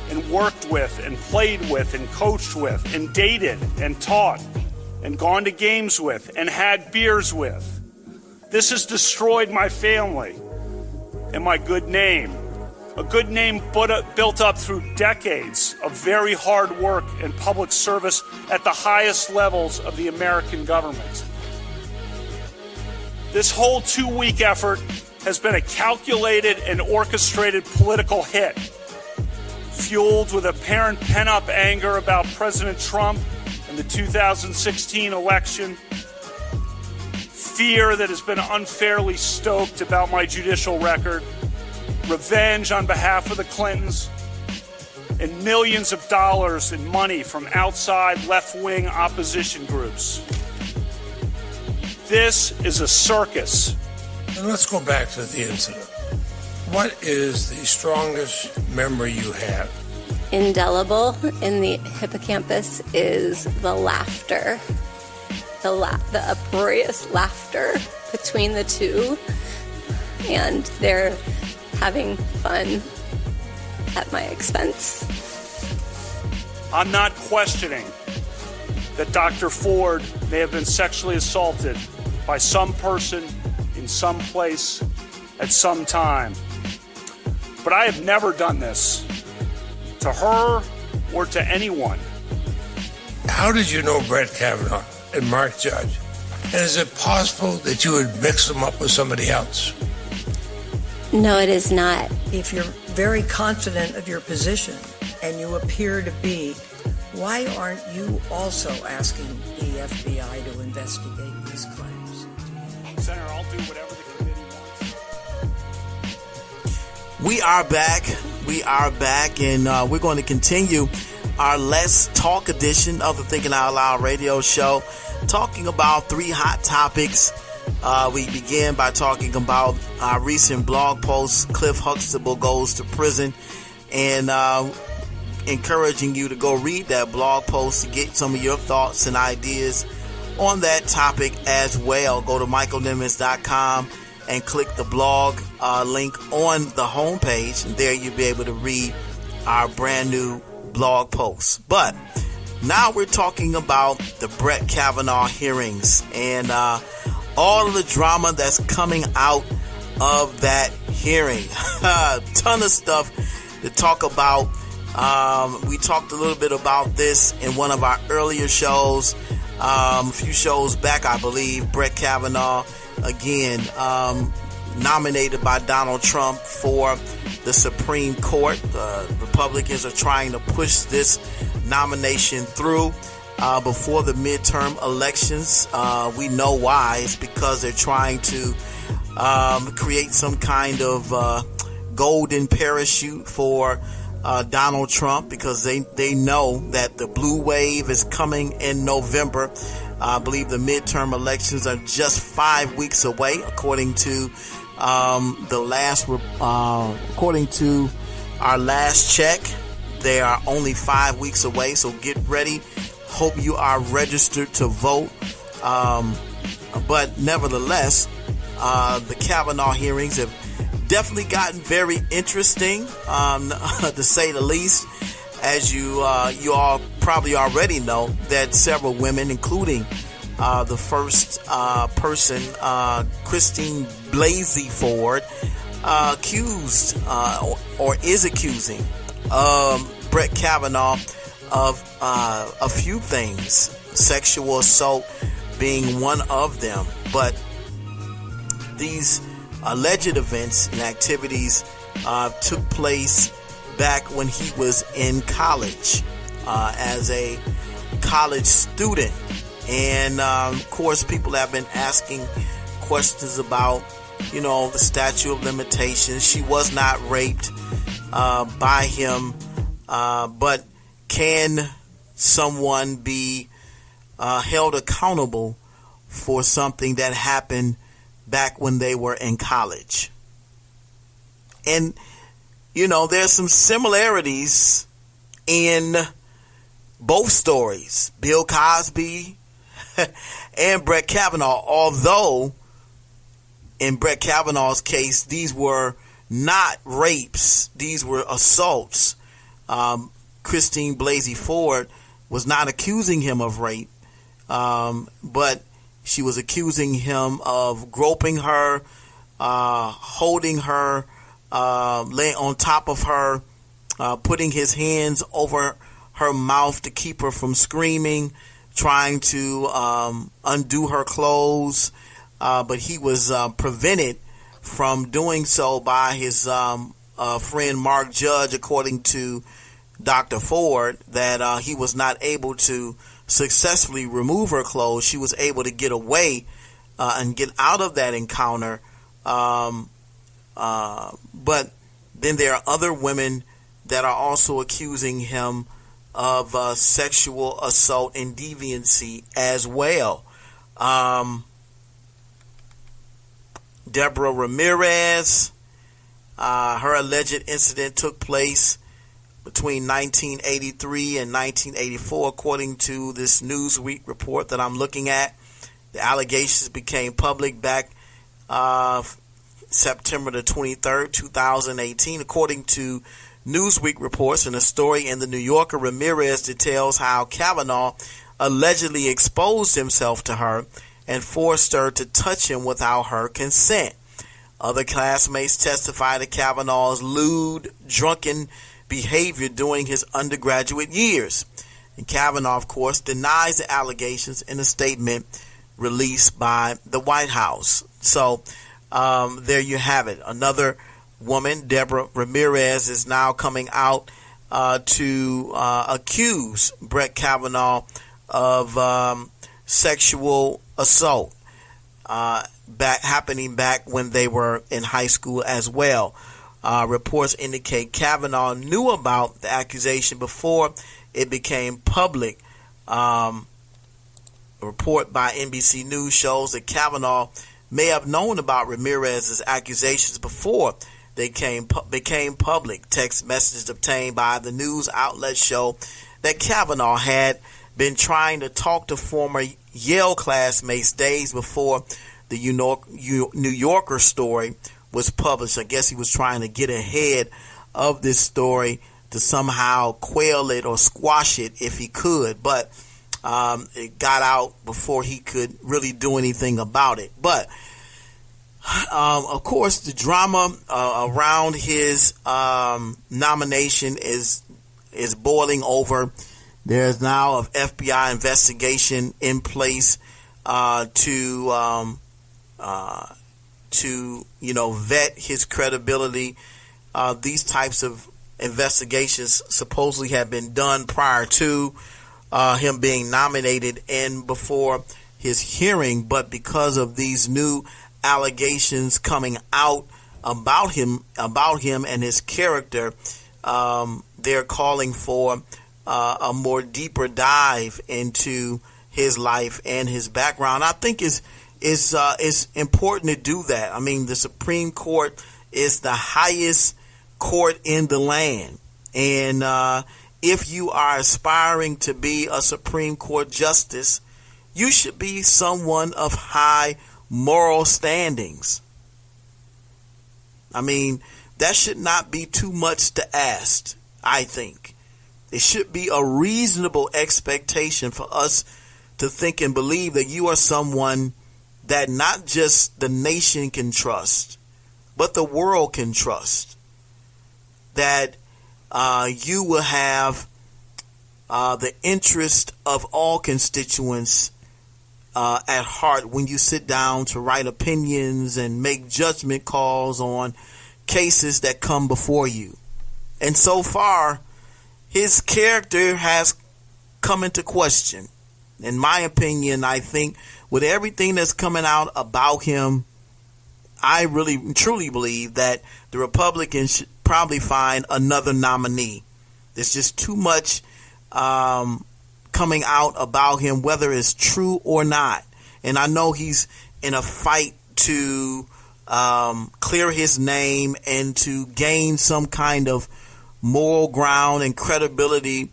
and worked with and played with and coached with and dated and taught and gone to games with and had beers with. This has destroyed my family and my good name. A good name built up through decades of very hard work and public service at the highest levels of the American government. This whole 2-week effort has been a calculated and orchestrated political hit, fueled with apparent pent-up anger about President Trump and the 2016 election, fear that has been unfairly stoked about my judicial record, revenge on behalf of the Clintons, and millions of dollars in money from outside left-wing opposition groups. This is a circus. And let's go back to the incident. What is the strongest memory you have? Indelible in the hippocampus is the laughter, the uproarious laughter between the two, and they're having fun at my expense. I'm not questioning that Dr. Ford may have been sexually assaulted by some person in some place at some time. But I have never done this to her or to anyone. How did you know Brett Kavanaugh and Mark Judge? And is it possible that you would mix them up with somebody else? No, it is not. If you're very confident of your position and you appear to be, why aren't you also asking the FBI to investigate these claims? Senator, I'll do whatever the committee wants. We are back, and we're going to continue our Let's Talk edition of the Thinking Out Loud radio show, talking about 3 hot topics. We began by talking about our recent blog post, Cliff Huxtable Goes to Prison, and encouraging you to go read that blog post to get some of your thoughts and ideas on that topic as well. Go to michaelnimmons.com and click the blog link on the homepage, and there you'll be able to read our brand new blog post. But now we're talking about the Brett Kavanaugh hearings and all of the drama that's coming out of that hearing. Ton of stuff to talk about. We talked a little bit about this in one of our earlier shows, a few shows back, I believe. Brett Kavanaugh, again, nominated by Donald Trump for the Supreme Court. Republicans are trying to push this nomination through before the midterm elections. We know why. It's because they're trying to create some kind of golden parachute for Donald Trump, because they know that the blue wave is coming in November. I believe the midterm elections are just 5 weeks away, according to according to our last check. They are only 5 weeks away, so get ready. Hope you are registered to vote. But nevertheless, the Kavanaugh hearings have definitely gotten very interesting, to say the least. As you all probably already know, that several women, including the first person, Christine Blasey Ford, accused or is accusing Brett Kavanaugh of a few things, sexual assault being one of them. But these alleged events and activities took place back when he was in college as a college student. And of course, people have been asking questions about, the statute of limitations. She was not raped by him, but can someone be held accountable for something that happened back when they were in college? And there's some similarities in both stories, Bill Cosby and Brett Kavanaugh, although in Brett Kavanaugh's case, these were not rapes, these were assaults. Christine Blasey Ford was not accusing him of rape, but she was accusing him of groping her, holding her, laying on top of her, putting his hands over her mouth to keep her from screaming, trying to undo her clothes, but he was prevented from doing so by his friend Mark Judge, according to Dr. Ford, that he was not able to successfully remove her clothes. She was able to get away and get out of that encounter. But then there are other women that are also accusing him of sexual assault and deviancy as well. Deborah Ramirez, her alleged incident took place between 1983 and 1984, according to this Newsweek report that I'm looking at. The allegations became public back September the 23rd, 2018. According to Newsweek reports in a story in the New Yorker, Ramirez details how Kavanaugh allegedly exposed himself to her and forced her to touch him without her consent. Other classmates testified to Kavanaugh's lewd, drunken behavior during his undergraduate years. And Kavanaugh, of course, denies the allegations in a statement released by the White House. So there you have it. Another woman, Deborah Ramirez, is now coming out to accuse Brett Kavanaugh of sexual assault happening back when they were in high school as well. reports indicate Kavanaugh knew about the accusation before it became public. A report by NBC News shows that Kavanaugh may have known about Ramirez's accusations before they became public. Text messages obtained by the news outlet show that Kavanaugh had been trying to talk to former Yale classmates days before the New Yorker story was published. I guess he was trying to get ahead of this story to somehow quail it or squash it if he could, but it got out before he could really do anything about it. But of course, the drama around his nomination is boiling over. There's now an FBI investigation in place to vet his credibility. These types of investigations supposedly have been done prior to him being nominated and before his hearing, but because of these new allegations coming out about him and his character, they're calling for a more deeper dive into his life and his background. I think it's important to do that. I mean, the Supreme Court is the highest court in the land, and if you are aspiring to be a Supreme Court justice, you should be someone of high moral standings. I mean, that should not be too much to ask, I think. It should be a reasonable expectation for us to think and believe that you are someone that not just the nation can trust, but the world can trust. That you will have the interest of all constituents at heart when you sit down to write opinions and make judgment calls on cases that come before you. And so far, his character has come into question. In my opinion, I think with everything that's coming out about him, I really truly believe that the Republicans should probably find another nominee. There's just too much coming out about him, whether it's true or not. And I know he's in a fight to clear his name and to gain some kind of moral ground and credibility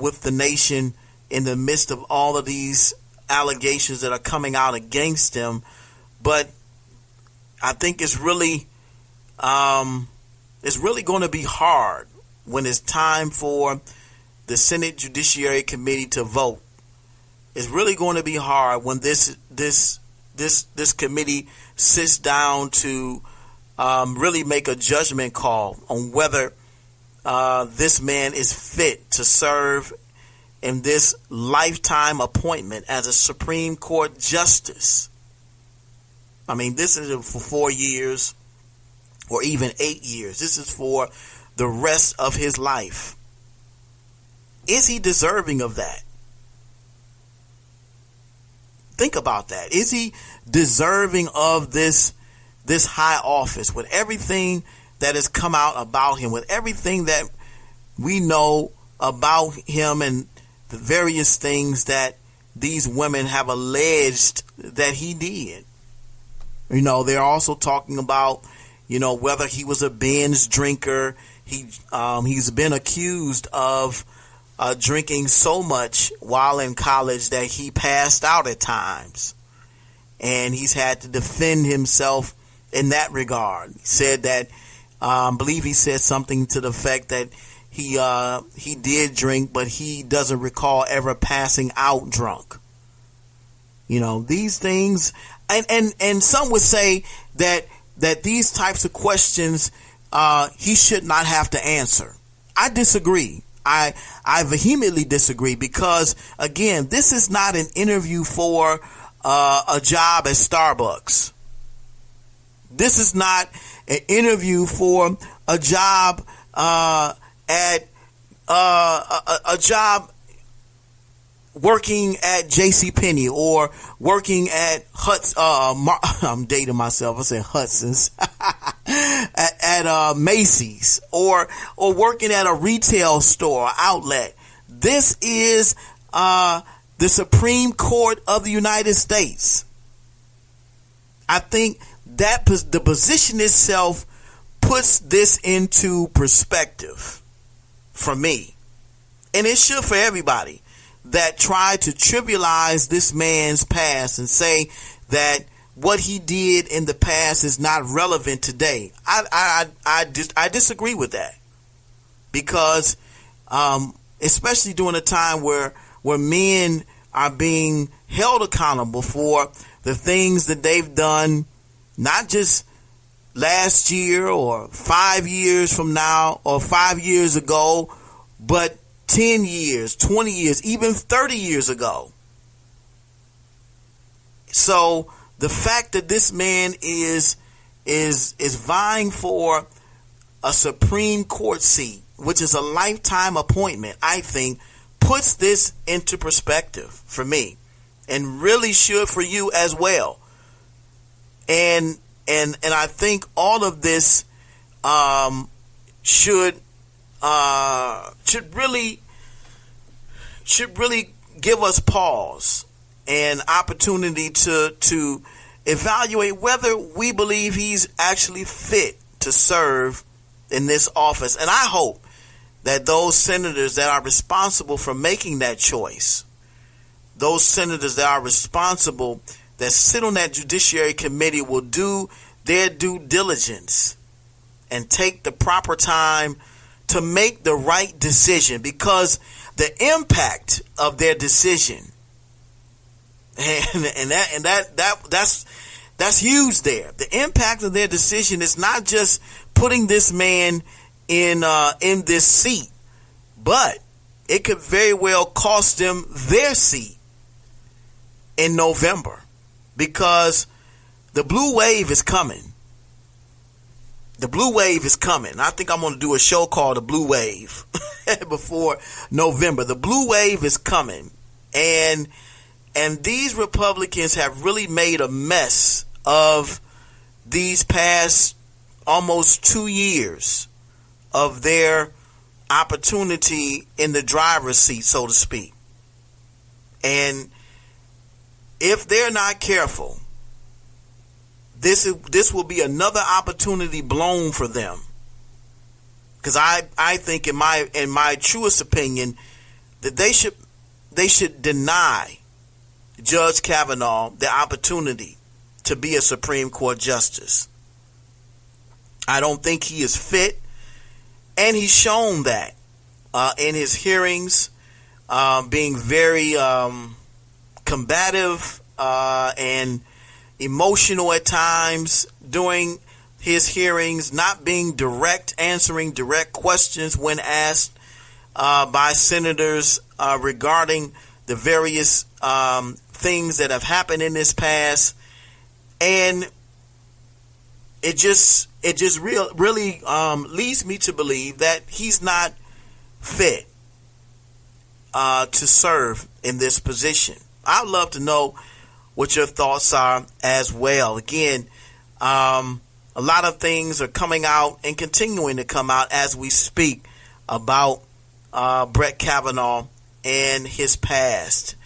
with the nation in the midst of all of these allegations that are coming out against him. But I think it's really going to be hard when it's time for the Senate Judiciary Committee to vote. It's really going to be hard when this committee sits down to really make a judgment call on whether this man is fit to serve in this lifetime appointment as a Supreme Court justice. I mean, this isn't for 4 years or even 8 years. This is for the rest of his life. Is he deserving of that? Think about that. Is he deserving of this high office with everything that has come out about him, with everything that we know about him and the various things that these women have alleged that he did? You know, they're also talking about, whether he was a binge drinker. He's been accused of drinking so much while in college that he passed out at times. And he's had to defend himself in that regard. He said that, I believe he said something to the effect that he did drink, but he doesn't recall ever passing out drunk. These things, and some would say that these types of questions he should not have to answer. I disagree. I vehemently disagree, because again, this is not an interview for a job at Starbucks. This is not an interview for a job at a job working at JCPenney or working at I'm dating myself. I said Hudson's. at Macy's or working at a retail store outlet. This is the Supreme Court of the United States. I think that the position itself puts this into perspective for me. And it should for everybody that try to trivialize this man's past and say that what he did in the past is not relevant today. I disagree with that, because especially during a time where men are being held accountable for the things that they've done, not just last year or 5 years from now or 5 years ago, but 10 years, 20 years, even 30 years ago. So the fact that this man is vying for a Supreme Court seat, which is a lifetime appointment, I think puts this into perspective for me, and really should for you as well. And I think all of this should really give us pause and opportunity to evaluate whether we believe he's actually fit to serve in this office. And I hope that those senators that are responsible for making that choice, those senators that are responsible, that sit on that Judiciary Committee, will do their due diligence and take the proper time to make the right decision, because the impact of their decision that's huge there. The impact of their decision is not just putting this man in this seat, but it could very well cost them their seat in November, because the blue wave is coming. The blue wave is coming. I think I'm going to do a show called The Blue Wave before November. The blue wave is coming. And these Republicans have really made a mess of these past almost 2 years of their opportunity in the driver's seat, so to speak. And if they're not careful, this will be another opportunity blown for them. Because I think, in my truest opinion, that they should deny Judge Kavanaugh the opportunity to be a Supreme Court justice. I don't think he is fit, and he's shown that in his hearings, being very combative and emotional at times during his hearings, not being direct, answering direct questions when asked by senators regarding the various things that have happened in his past. And it just really leads me to believe that he's not fit to serve in this position. I'd love to know what your thoughts are as well. Again, a lot of things are coming out and continuing to come out as we speak about Brett Kavanaugh and his past,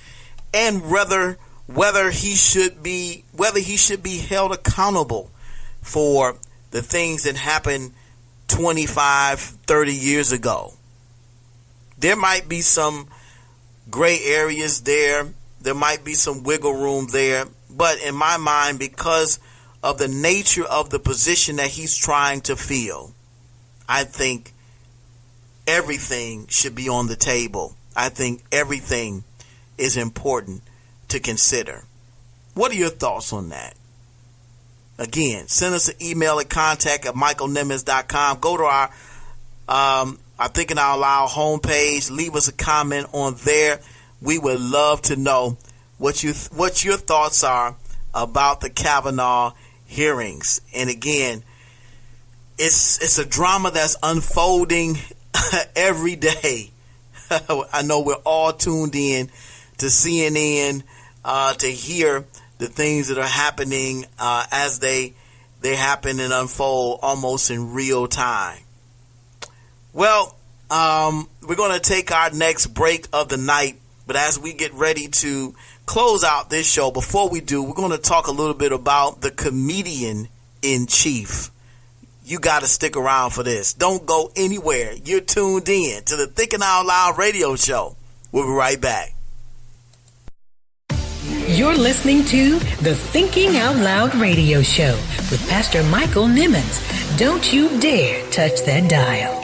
and whether he should be held accountable for the things that happened 25, 30 years ago. There might be some gray areas there. There might be some wiggle room there. But in my mind, because of the nature of the position that he's trying to fill, I think everything should be on the table. I think everything is important to consider. What are your thoughts on that? Again, send us an email at contact@michaelnimmons.com. Go to our Thinking Out Loud homepage. Leave us a comment on there. We would love to know what your thoughts are about the Kavanaugh hearings. And again, it's a drama that's unfolding every day. I know we're all tuned in to CNN to hear the things that are happening as they They happen and unfold almost in real time. Well, we're going to take our next break of the night, but as we get ready to close out this show, before we do, we're going to talk a little bit about the comedian in chief. You got to stick around for this. Don't go anywhere. You're tuned in to the Thinking Out Loud radio show. We'll be right back. You're listening to the Thinking Out Loud radio show with Pastor Michael Nimmons. Don't you dare touch that dial.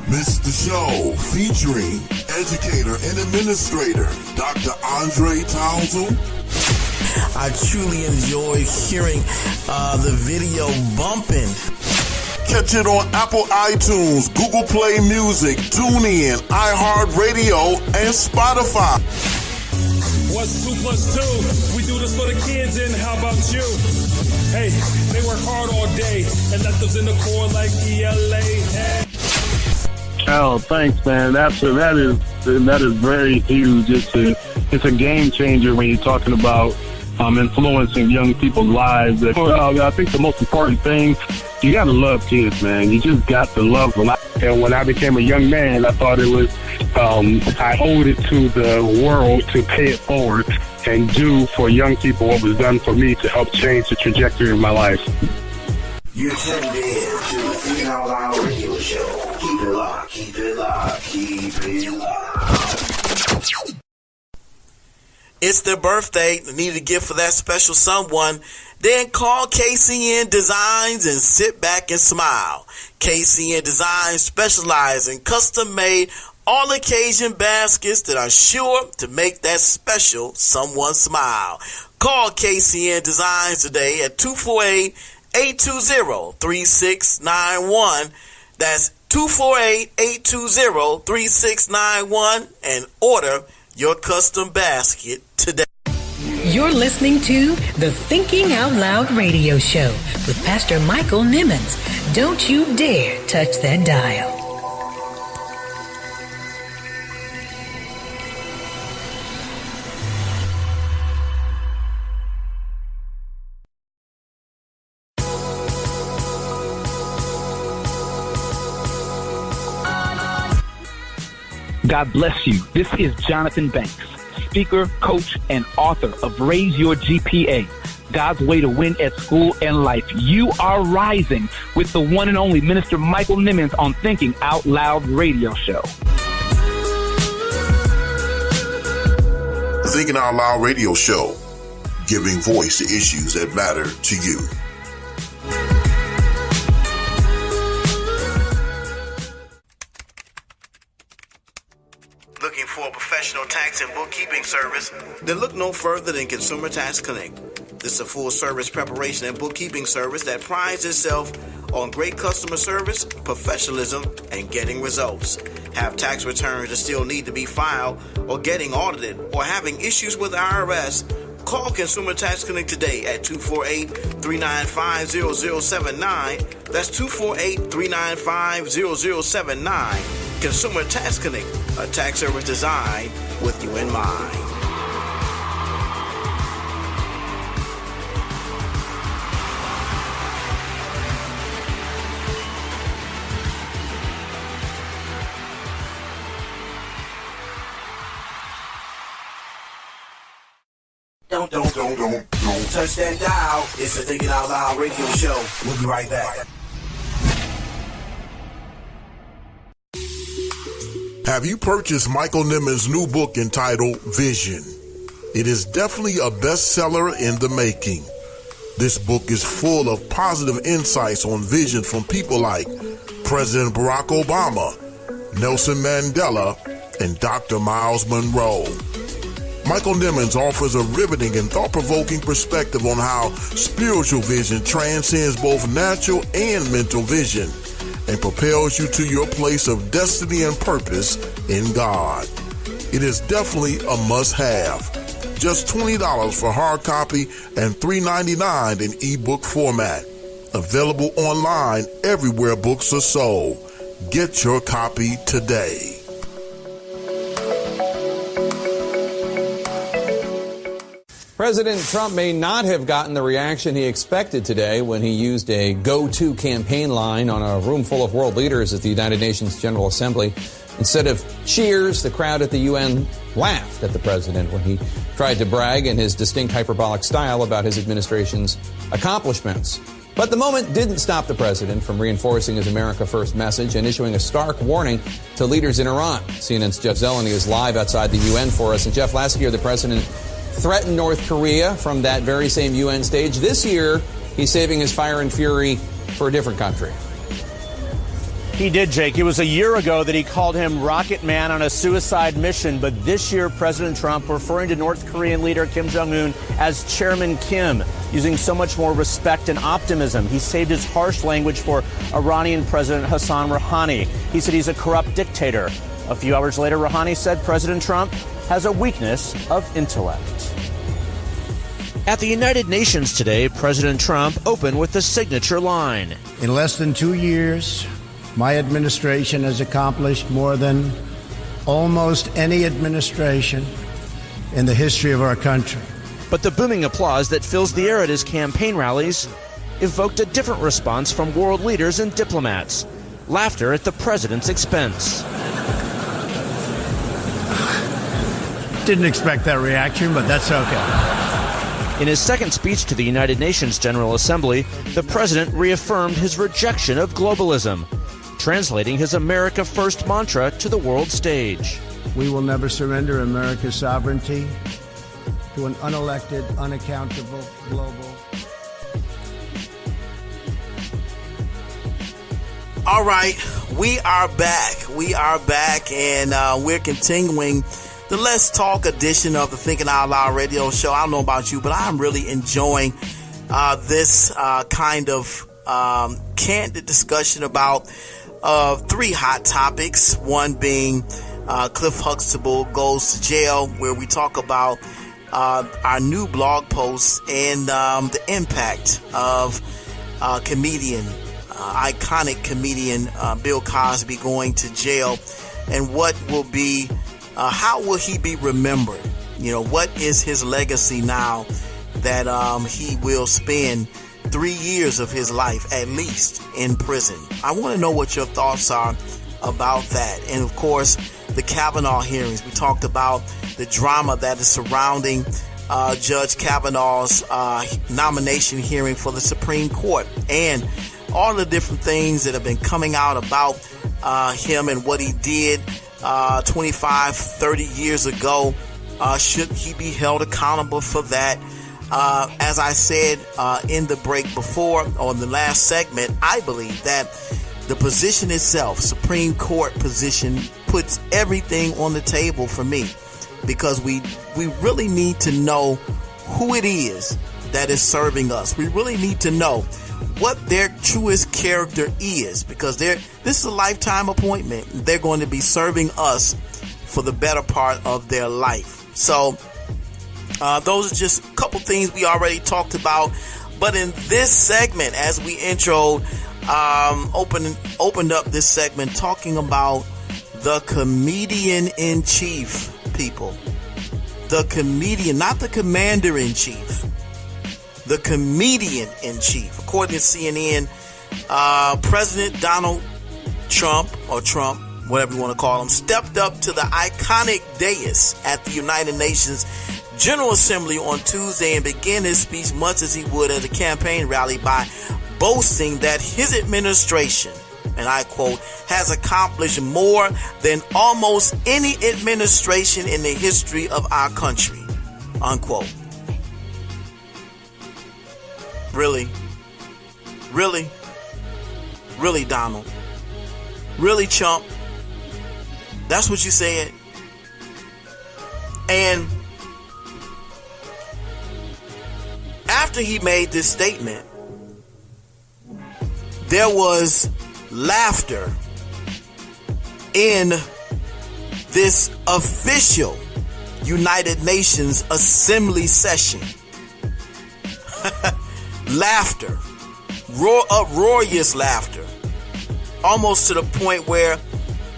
Missed the show featuring educator and administrator Dr. Andre Tousell. I truly enjoy hearing the video bumping. Catch it on Apple iTunes, Google Play Music, TuneIn, iHeartRadio, and Spotify. What's 2 + 2? We do this for the kids, and how about you? Hey, they work hard all day and let those in the core like ELA. Hey. Oh, thanks, man. That is very huge. It's a game changer when you're talking about influencing young people's lives. I think the most important thing, you got to love kids, man. You just got to love them. And when I became a young man, I thought it was, I owed it to the world to pay it forward and do for young people what was done for me to help change the trajectory of my life. You're tuned in to the Thinking Out Loud radio show. Keep it locked, keep it locked, keep it locked. It's their birthday. They need a gift for that special someone. Then call KCN Designs and sit back and smile. KCN Designs specialize in custom-made all-occasion baskets that are sure to make that special someone smile. Call KCN Designs today at 248-820-3691. That's 248-820-3691 and order your custom basket today. You're listening to the Thinking Out Loud radio show with Pastor Michael Nimmons. Don't you dare touch that dial. God bless you. This is Jonathan Banks, speaker, coach, and author of Raise Your GPA, God's Way to Win at School and Life. You are rising with the one and only Minister Michael Nimmons on Thinking Out Loud radio show. The Thinking Out Loud radio show, giving voice to issues that matter to you. Looking for a professional tax and bookkeeping service? Then look no further than Consumer Tax Clinic. This is a full-service preparation and bookkeeping service that prides itself on great customer service, professionalism, and getting results. Have tax returns that still need to be filed, or getting audited, or having issues with the IRS? Call Consumer Tax Clinic today at 248-395-0079. That's 248-395-0079. Consumer Tax Clinic, a tax service designed with you in mind. Don't touch that dial. It's the Thinking Out Loud radio show. We'll be right back. Have you purchased Michael Nimmons' new book entitled Vision? It is definitely a bestseller in the making. This book is full of positive insights on vision from people like President Barack Obama, Nelson Mandela, and Dr. Miles Monroe. Michael Nimmons offers a riveting and thought-provoking perspective on how spiritual vision transcends both natural and mental vision and propels you to your place of destiny and purpose in God. It is definitely a must-have. Just $20 for hard copy and $3.99 in ebook format. Available online everywhere books are sold. Get your copy today. President Trump may not have gotten the reaction he expected today when he used a go-to campaign line on a room full of world leaders at the United Nations General Assembly. Instead of cheers, the crowd at the UN laughed at the president when he tried to brag in his distinct hyperbolic style about his administration's accomplishments. But the moment didn't stop the president from reinforcing his America First message and issuing a stark warning to leaders in Iran. CNN's Jeff Zeleny is live outside the UN for us. And Jeff, last year the president threatened North Korea from that very same UN stage. This year, he's saving his fire and fury for a different country. He did, Jake. It was a year ago that he called him Rocket Man on a suicide mission. But this year, President Trump referring to North Korean leader Kim Jong-un as Chairman Kim, using so much more respect and optimism. He saved his harsh language for Iranian President Hassan Rouhani. He said he's a corrupt dictator. A few hours later, Rouhani said President Trump has a weakness of intellect. At the United Nations today, President Trump opened with the signature line. In less than 2 years, my administration has accomplished more than almost any administration in the history of our country. But the booming applause that fills the air at his campaign rallies evoked a different response from world leaders and diplomats. Laughter at the president's expense. Didn't expect that reaction, but that's okay. In his second speech to the United Nations General Assembly, the president reaffirmed his rejection of globalism, translating his America First mantra to the world stage. We will never surrender America's sovereignty to an unelected, unaccountable global. All right, we are back. And we're continuing the Let's Talk edition of the Thinking Out Loud radio show. I don't know about you, but I'm really enjoying this kind of candid discussion about three hot topics. One being Cliff Huxtable goes to jail, where we talk about our new blog post and the impact of iconic comedian Bill Cosby going to jail, and what will be how will he be remembered? You know, what is his legacy now that he will spend 3 years of his life at least in prison? I want to know what your thoughts are about that. And of course, the Kavanaugh hearings. We talked about the drama that is surrounding Judge Kavanaugh's nomination hearing for the Supreme Court, and all the different things that have been coming out about him and what he did 25, 30 years ago. Should he be held accountable for that? As I said in the break before, on the last segment, I believe that the position itself, Supreme Court position, puts everything on the table for me, because we really need to know who it is that is serving us. We really need to know what their truest character is, because this is a lifetime appointment. They're going to be serving us for the better part of their life. So those are just a couple things we already talked about. But in this segment, as we opened up this segment talking about the comedian in chief, people. The comedian, not the commander in chief. The comedian in chief. According to CNN, President Donald Trump, or Trump, whatever you want to call him, stepped up to the iconic dais at the United Nations General Assembly on Tuesday and began his speech much as he would at a campaign rally by boasting that his administration, and I quote, has accomplished more than almost any administration in the history of our country, unquote. Really? Really? Really, Donald? Really, chump? That's what you said? And after he made this statement, there was laughter in this official United Nations Assembly session. Laughter, uproarious laughter, almost to the point where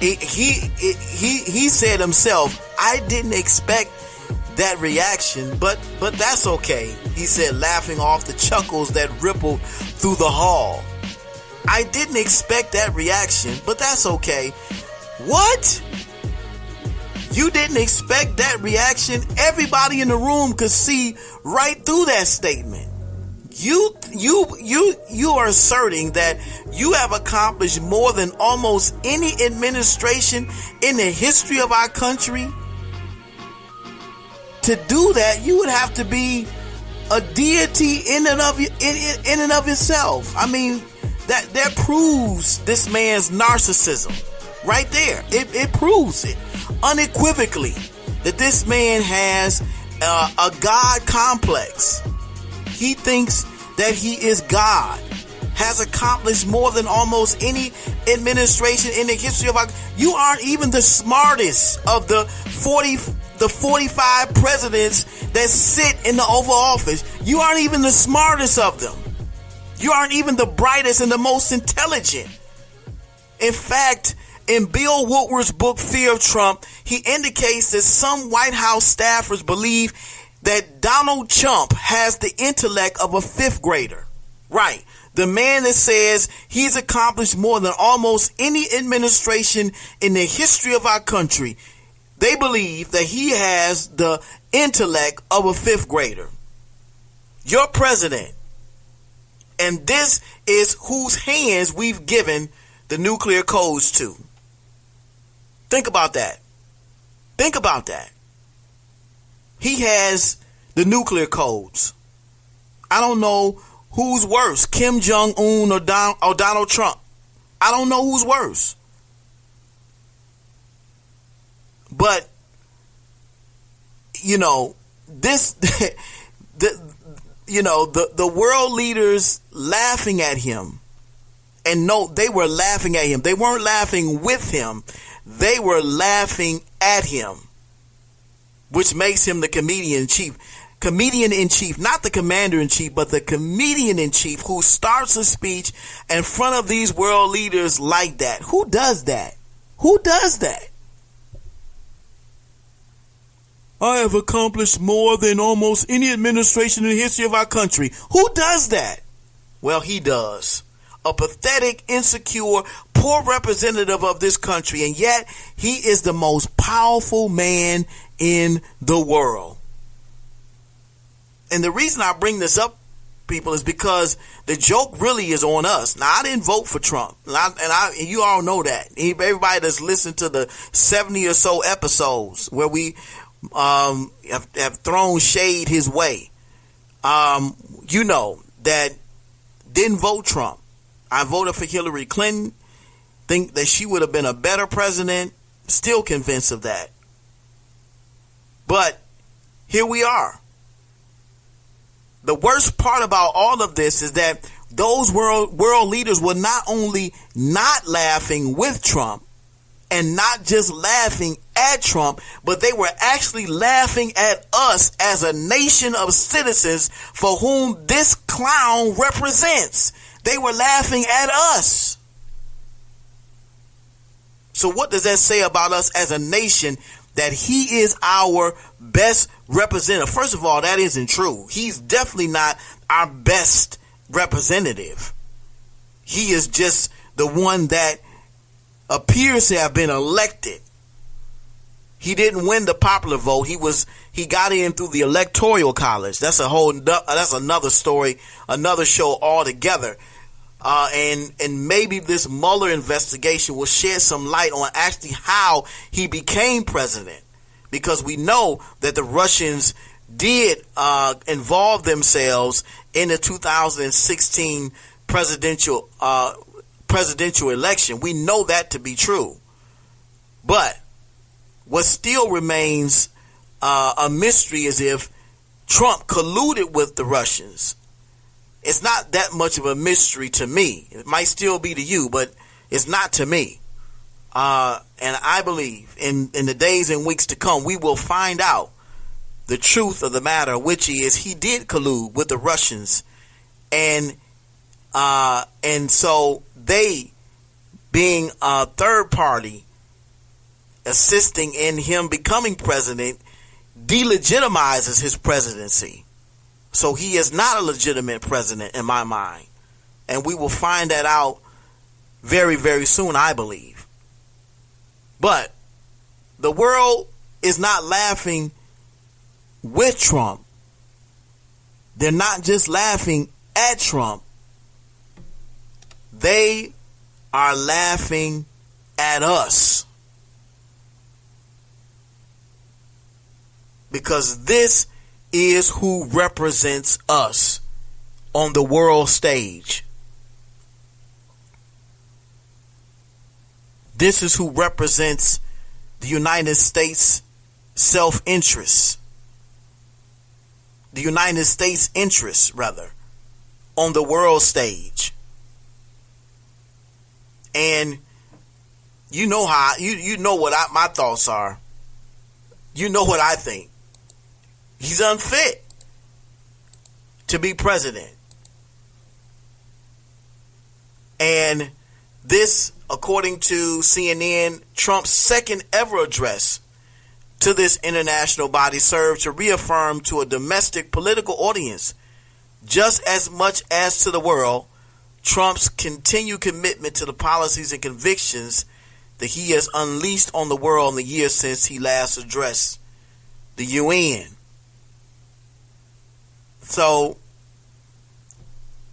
he said himself, I didn't expect that reaction, but that's okay, he said, laughing off the chuckles that rippled through the hall. I didn't expect that reaction, but that's okay. What? You didn't expect that reaction? Everybody in the room could see right through that statement. You are asserting that you have accomplished more than almost any administration in the history of our country. To do that, you would have to be a deity in and of itself. I mean, that proves this man's narcissism right there. It proves it unequivocally that this man has a God complex. He thinks that he is God, has accomplished more than almost any administration in the history of our. You aren't even the smartest of the 45 presidents that sit in the Oval Office. You aren't even the smartest of them. You aren't even the brightest and the most intelligent. In fact, in Bill Woodward's book, Fear of Trump, he indicates that some White House staffers believe that Donald Trump has the intellect of a fifth grader. Right. The man that says he's accomplished more than almost any administration in the history of our country. They believe that he has the intellect of a fifth grader. Your president. And this is whose hands we've given the nuclear codes to. Think about that. Think about that. He has the nuclear codes. I don't know who's worse, Kim Jong-un or Donald Trump. I don't know who's worse. But, you know, the world leaders laughing at him. And no, they were laughing at him. They weren't laughing with him. They were laughing at him, which makes him the comedian in chief, not the commander in chief, but the comedian in chief who starts a speech in front of these world leaders like that. Who does that? Who does that? I have accomplished more than almost any administration in the history of our country. Who does that? Well, he does. A pathetic, insecure, poor representative of this country, and yet he is the most powerful man in the world. And the reason I bring this up, people, is because the joke really is on us. Now, I didn't vote for Trump, and you all know that. Everybody that's listened to the 70 or so episodes where we have thrown shade his way, you know that didn't vote Trump. I voted for Hillary Clinton. Think that she would have been a better president. Still convinced of that. But here we are. The worst part about all of this is that those world leaders were not only not laughing with Trump and not just laughing at Trump, but they were actually laughing at us as a nation of citizens for whom this clown represents. They were laughing at us. So what does that say about us as a nation, that he is our best representative? First of all, that isn't true. He's definitely not our best representative. He is just the one that appears to have been elected. He didn't win the popular vote. He got in through the electoral college. That's another story, another show altogether. And maybe this Mueller investigation will shed some light on actually how he became president, because we know that the Russians did involve themselves in the 2016 presidential election. We know that to be true. But what still remains a mystery is if Trump colluded with the Russians. It's not that much of a mystery to me. It might still be to you, but it's not to me. And I believe in the days and weeks to come, we will find out the truth of the matter, which is he did collude with the Russians. And so they, being a third party assisting in him becoming president, delegitimizes his presidency. So he is not a legitimate president in my mind. And we will find that out very, very soon, I believe. But the world is not laughing with Trump. They're not just laughing at Trump. They are laughing at us. Because this is who represents us on the world stage. This is who represents the United States self-interest. The United States interests, rather, on the world stage. And you know how you know what my thoughts are. You know what I think. He's unfit to be president. And this, according to CNN, Trump's second ever address to this international body served to reaffirm to a domestic political audience, just as much as to the world, Trump's continued commitment to the policies and convictions that he has unleashed on the world in the years since he last addressed the UN. So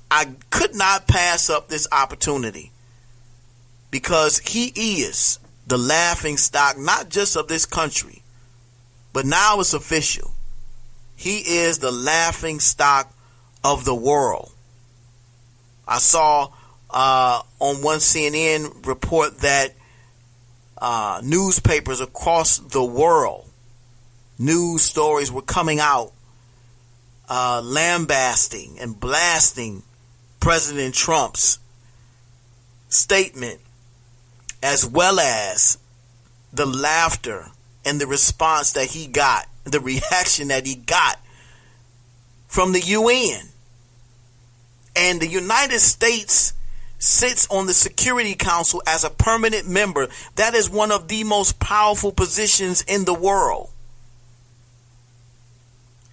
I could not pass up this opportunity because he is the laughing stock, not just of this country, but now it's official. He is the laughing stock of the world. I saw on one CNN report that newspapers across the world, news stories were coming out lambasting and blasting President Trump's statement, as well as the laughter and the response that he got, the reaction that he got from the UN. And the United States sits on the Security Council as a permanent member. That is one of the most powerful positions in the world.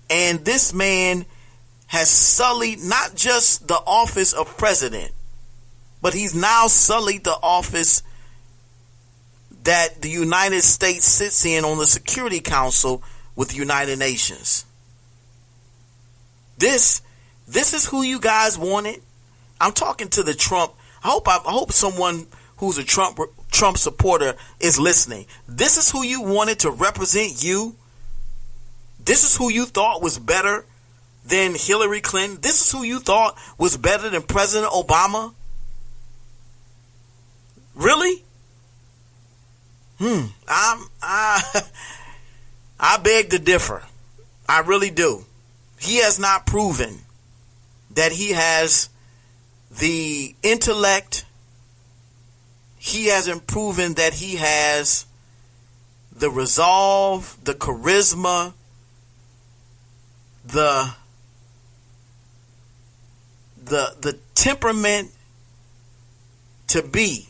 And this man has sullied not just the office of president, but he's now sullied the office that the United States sits in on the Security Council with the United Nations. This is who you guys wanted. I'm talking to the Trump. I hope someone who's a Trump supporter is listening. This is who you wanted to represent you. This is who you thought was better than Hillary Clinton. This is who you thought was better than President Obama. Really? I beg to differ. I really do. He has not proven that he has the intellect. He hasn't proven that he has the resolve, the charisma, the temperament to be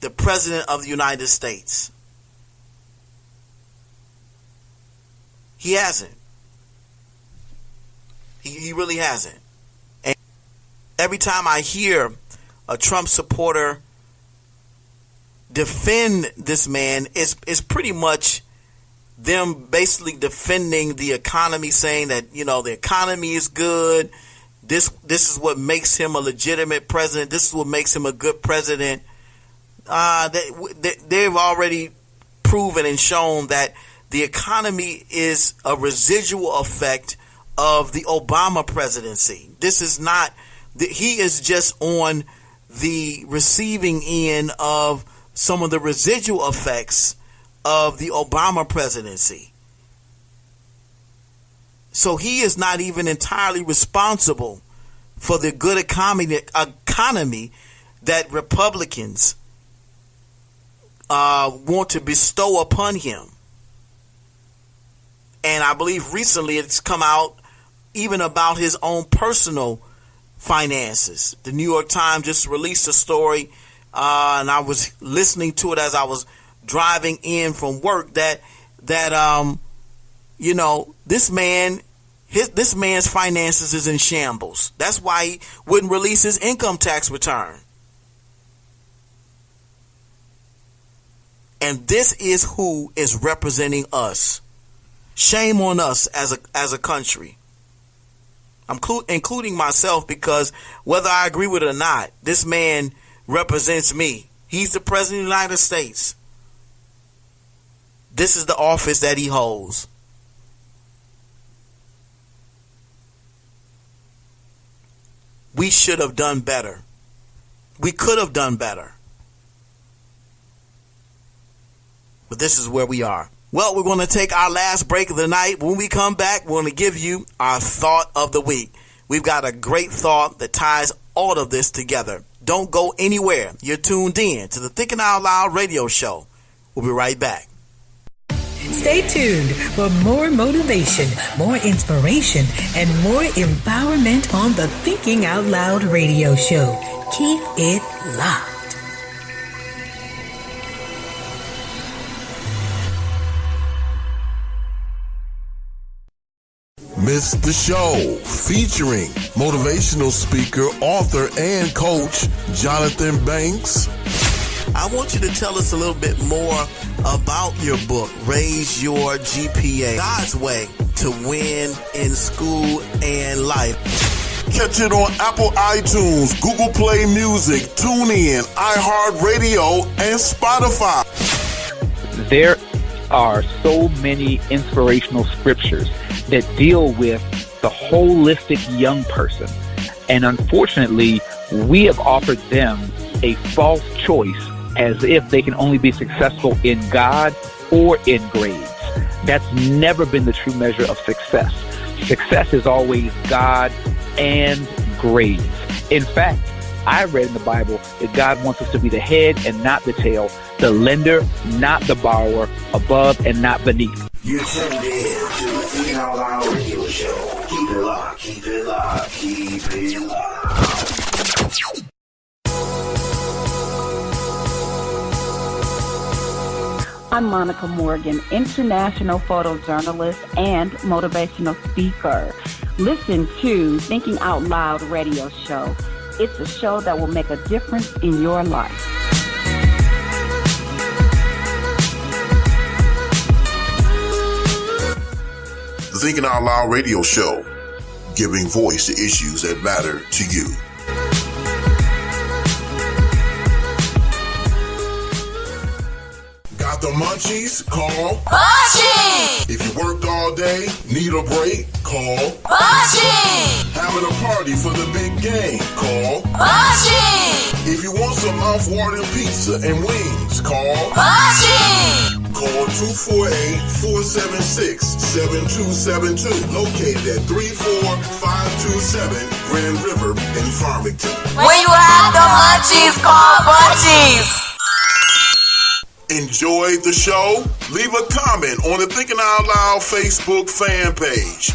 the president of the United States. He hasn't. He really hasn't. And every time I hear a Trump supporter defend this man, it's pretty much them basically defending the economy, saying that, the economy is good. This is what makes him a legitimate president. This is what makes him a good president. They've already proven and shown that the economy is a residual effect of the Obama presidency. This is not, he is just on the receiving end of some of the residual effects of the Obama presidency. So he is not even entirely responsible for the good economy that Republicans want to bestow upon him. And I believe recently it's come out even about his own personal finances. The New York Times just released a story, and I was listening to it as I was driving in from work, that You know, this man's finances is in shambles. That's why he wouldn't release his income tax return. And this is who is representing us. Shame on us as a country. I'm including myself, because whether I agree with it or not, this man represents me. He's the President of the United States. This is the office that he holds. We should have done better. We could have done better. But this is where we are. Well, we're going to take our last break of the night. When we come back, we're going to give you our thought of the week. We've got a great thought that ties all of this together. Don't go anywhere. You're tuned in to the Thinking Out Loud radio show. We'll be right back. Stay tuned for more motivation, more inspiration, and more empowerment on the Thinking Out Loud radio show. Keep it locked. Miss the Show, featuring motivational speaker, author, and coach Jonathan Banks. I want you to tell us a little bit more about your book, Raise Your GPA, God's Way to Win in School and Life. Catch it on Apple iTunes, Google Play Music, TuneIn, iHeartRadio, and Spotify. There are so many inspirational scriptures that deal with the holistic young person. And unfortunately, we have offered them a false choice as if they can only be successful in God or in grades. That's never been the true measure of success. Success is always God and grades. In fact, I read in the Bible that God wants us to be the head and not the tail, the lender, not the borrower, above and not beneath. You're tuned in to the Thinking Out Loud radio show. Keep it locked, keep it locked, keep it locked. I'm Monica Morgan, international photojournalist and motivational speaker. Listen to Thinking Out Loud radio show. It's a show that will make a difference in your life. The Thinking Out Loud radio show, giving voice to issues that matter to you. Got the munchies? Call Munchie! If you worked all day, need a break? Call Munchie! Having a party for the big game? Call Munchie! If you want some mouth-watering pizza and wings? Call Munchie! Call 248-476-7272. Located at 34527 Grand River in Farmington. When you have the munchies, call Munchies! Enjoy the show? Leave a comment on the Thinking Out Loud Facebook fan page.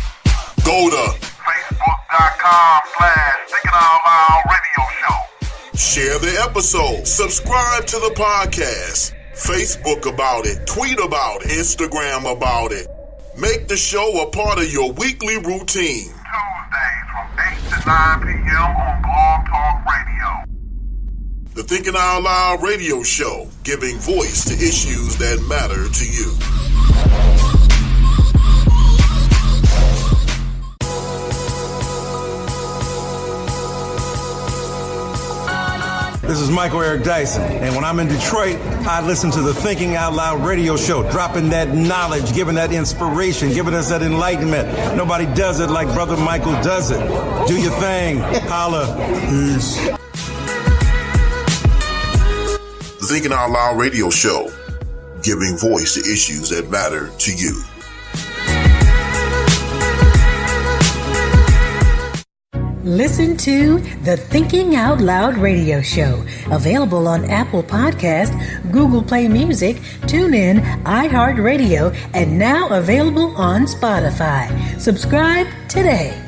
Go to Facebook.com/Thinking Out Loud radio show. Share the episode. Subscribe to the podcast. Facebook about it. Tweet about it. Instagram about it. Make the show a part of your weekly routine. Tuesdays from 8 to 9 p.m. on Blog Talk Radio. The Thinking Out Loud radio show, giving voice to issues that matter to you. This is Michael Eric Dyson, and when I'm in Detroit, I listen to the Thinking Out Loud radio show, dropping that knowledge, giving that inspiration, giving us that enlightenment. Nobody does it like Brother Michael does it. Do your thing. Holla. Peace. The Thinking Out Loud radio show, giving voice to issues that matter to you. Listen to the Thinking Out Loud radio show, available on Apple Podcast, Google Play Music, TuneIn, iHeartRadio, and now available on Spotify. Subscribe today.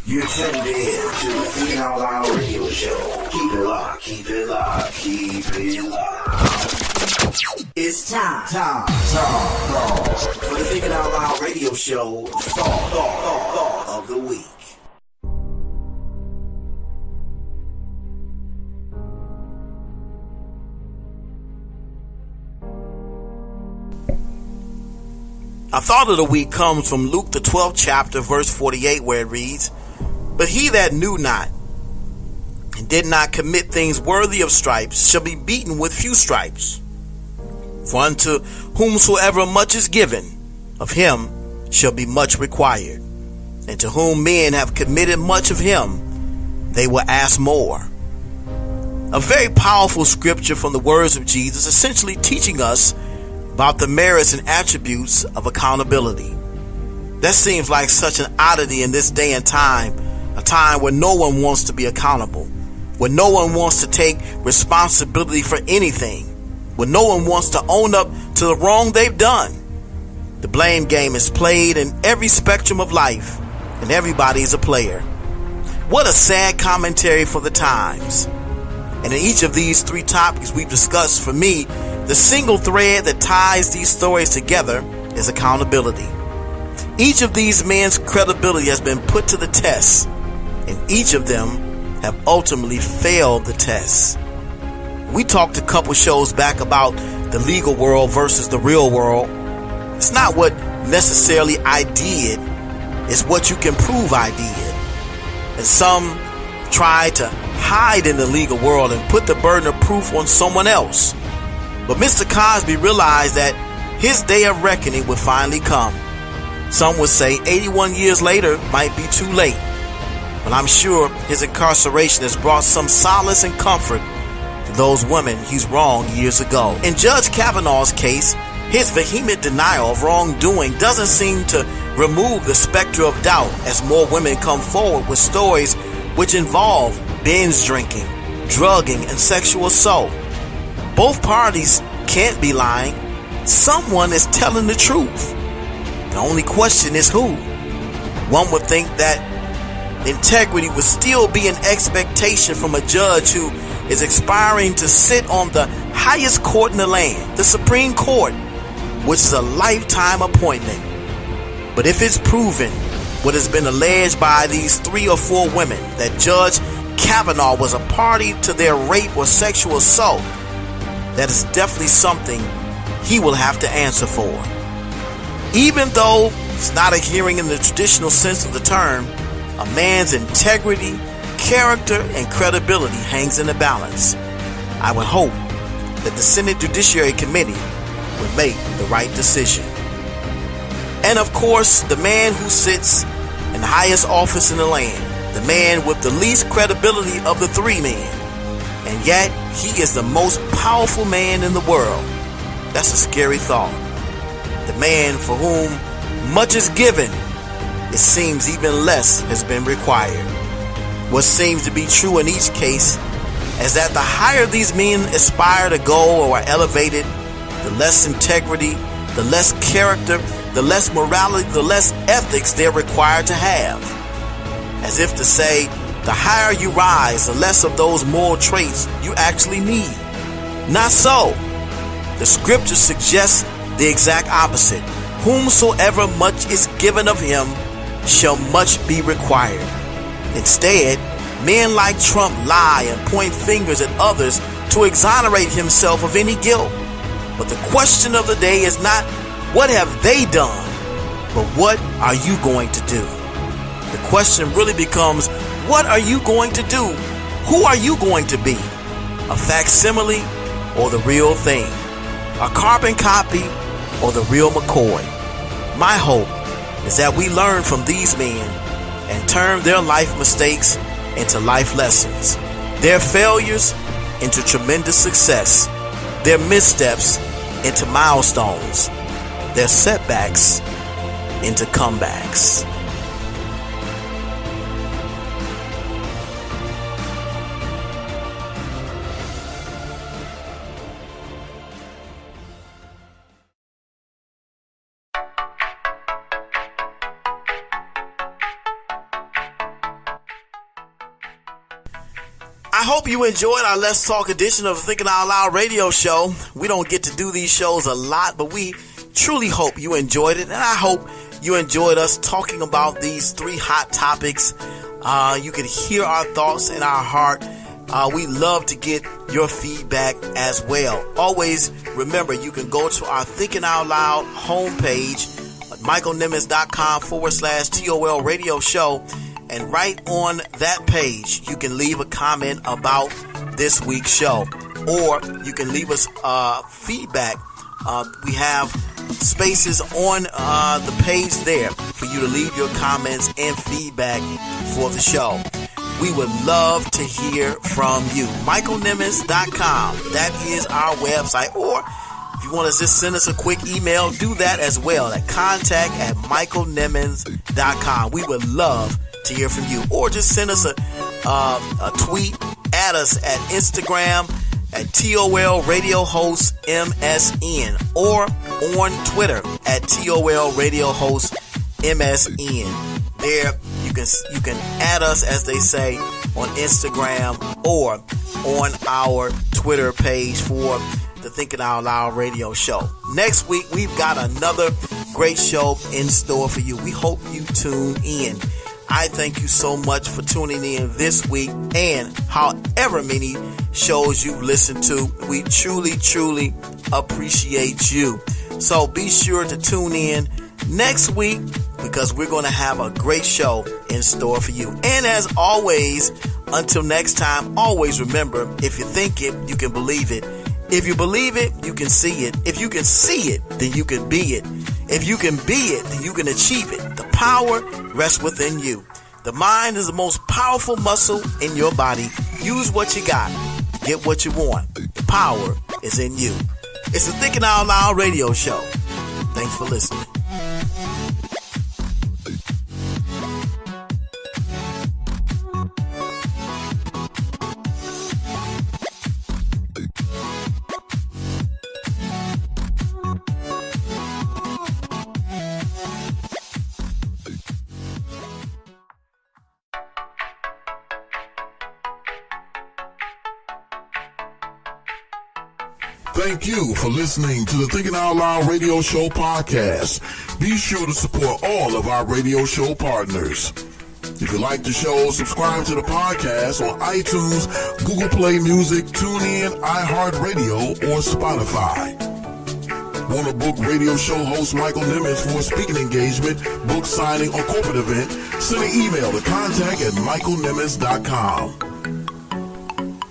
You're tuned in to the Thinking Out Loud radio show. Keep it locked, keep it locked, keep it live. It's time for the Thinking Out Loud radio show thought of the week. Our thought of the week comes from Luke the 12th chapter, verse 48, where it reads, "But he that knew not and did not commit things worthy of stripes shall be beaten with few stripes. For unto whomsoever much is given, of him shall be much required. And to whom men have committed much of him, they will ask more." A very powerful scripture from the words of Jesus, essentially teaching us about the merits and attributes of accountability. That seems like such an oddity in this day and time, a time where no one wants to be accountable, where no one wants to take responsibility for anything, where no one wants to own up to the wrong they've done. The blame game is played in every spectrum of life, and everybody is a player. What a sad commentary for the times. And in each of these three topics we've discussed, for me, the single thread that ties these stories together is accountability. Each of these men's credibility has been put to the test, and each of them have ultimately failed the test. We talked a couple shows back about the legal world versus the real world. It's not what necessarily I did, it's what you can prove I did. And some try to hide in the legal world and put the burden of proof on someone else. But Mr. Cosby realized that his day of reckoning would finally come. Some would say 81 years later might be too late. But I'm sure his incarceration has brought some solace and comfort to those women he's wronged years ago. In Judge Kavanaugh's case, his vehement denial of wrongdoing doesn't seem to remove the specter of doubt as more women come forward with stories which involve binge drinking, drugging, and sexual assault. Both parties can't be lying. Someone is telling the truth. The only question is who. One would think that integrity would still be an expectation from a judge who is aspiring to sit on the highest court in the land, the Supreme Court, which is a lifetime appointment. But if it's proven what has been alleged by these 3 or 4 women, that Judge Kavanaugh was a party to their rape or sexual assault, that is definitely something he will have to answer for. Even though it's not a hearing in the traditional sense of the term, a man's integrity, character, and credibility hangs in the balance. I would hope that the Senate Judiciary Committee would make the right decision. And of course, the man who sits in the highest office in the land, the man with the least credibility of the 3 men, and yet he is the most powerful man in the world. That's a scary thought. The man for whom much is given, it seems even less has been required. What seems to be true in each case is that the higher these men aspire to go or are elevated, the less integrity, the less character, the less morality, the less ethics they're required to have. As if to say, the higher you rise, the less of those moral traits you actually need. Not so. The scripture suggests the exact opposite. Whomsoever much is given of him shall much be required. Instead, men like Trump lie and point fingers at others to exonerate himself of any guilt. But the question of the day is not what have they done, but what are you going to do? The question really becomes, what are you going to do? Who are you going to be? A facsimile or the real thing? A carbon copy or the real McCoy? My hope is that we learn from these men and turn their life mistakes into life lessons, their failures into tremendous success, their missteps into milestones, their setbacks into comebacks. I hope you enjoyed our Let's Talk edition of the Thinking Out Loud radio show. We don't get to do these shows a lot, but we truly hope you enjoyed it, and I hope you enjoyed us talking about these 3 hot topics. You can hear our thoughts in our heart. We love to get your feedback as well. Always remember, you can go to our Thinking Out Loud homepage, michaelnimmons.com/TOL radio show, and right on that page, you can leave a comment about this week's show, or you can leave us feedback. We have spaces on the page there for you to leave your comments and feedback for the show. We would love to hear from you. michaelnimmons.com. That is our website. Or if you want to just send us a quick email, do that as well at contact@michaelnimmons.com. We would love to hear from you. Or just send us a tweet. Add us at Instagram at TOL Radio Host MSN, or on Twitter at TOL Radio Host MSN. There you can add us, as they say, on Instagram or on our Twitter page for the Thinking Out Loud radio show. Next week, we've got another great show in store for you. We hope you tune in. I thank you so much for tuning in this week, and however many shows you've listened to, we truly, truly appreciate you. So be sure to tune in next week, because we're going to have a great show in store for you. And as always, until next time, always remember, if you think it, you can believe it. If you believe it, you can see it. If you can see it, then you can be it. If you can be it, then you can achieve it. The power rests within you. The mind is the most powerful muscle in your body. Use what you got. Get what you want. The power is in you. It's the Thinking Out Loud radio show. Thanks for listening. Thank you for listening to the Thinking Out Loud Radio Show podcast. Be sure to support all of our radio show partners. If you like the show, subscribe to the podcast on iTunes, Google Play Music, TuneIn, iHeartRadio, or Spotify. Want to book radio show host Michael Nimmons for a speaking engagement, book signing, or corporate event? Send an email to contact@michaelnimmons.com.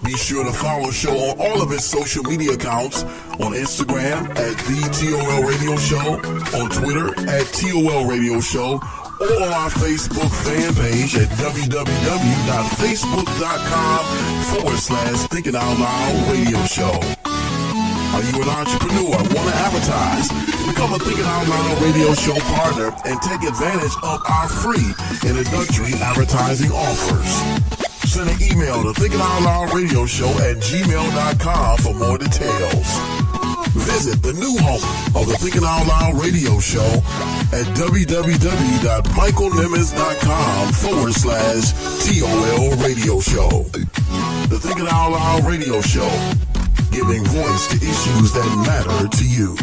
Be sure to follow the show on all of its social media accounts, on Instagram at The TOL Radio Show, on Twitter at TOL Radio Show, or on our Facebook fan page at www.facebook.com/Thinking Out Loud Radio Show. Are you an entrepreneur? Want to advertise? Become a Thinking Out Loud Radio Show partner and take advantage of our free introductory advertising offers. Send an email to thinkingoutloudradioshow@gmail.com for more details. Visit the new home of the Thinking Out Loud Radio Show at www.michaelnimmons.com/TOL Radio Show. The Thinking Out Loud Radio Show, giving voice to issues that matter to you.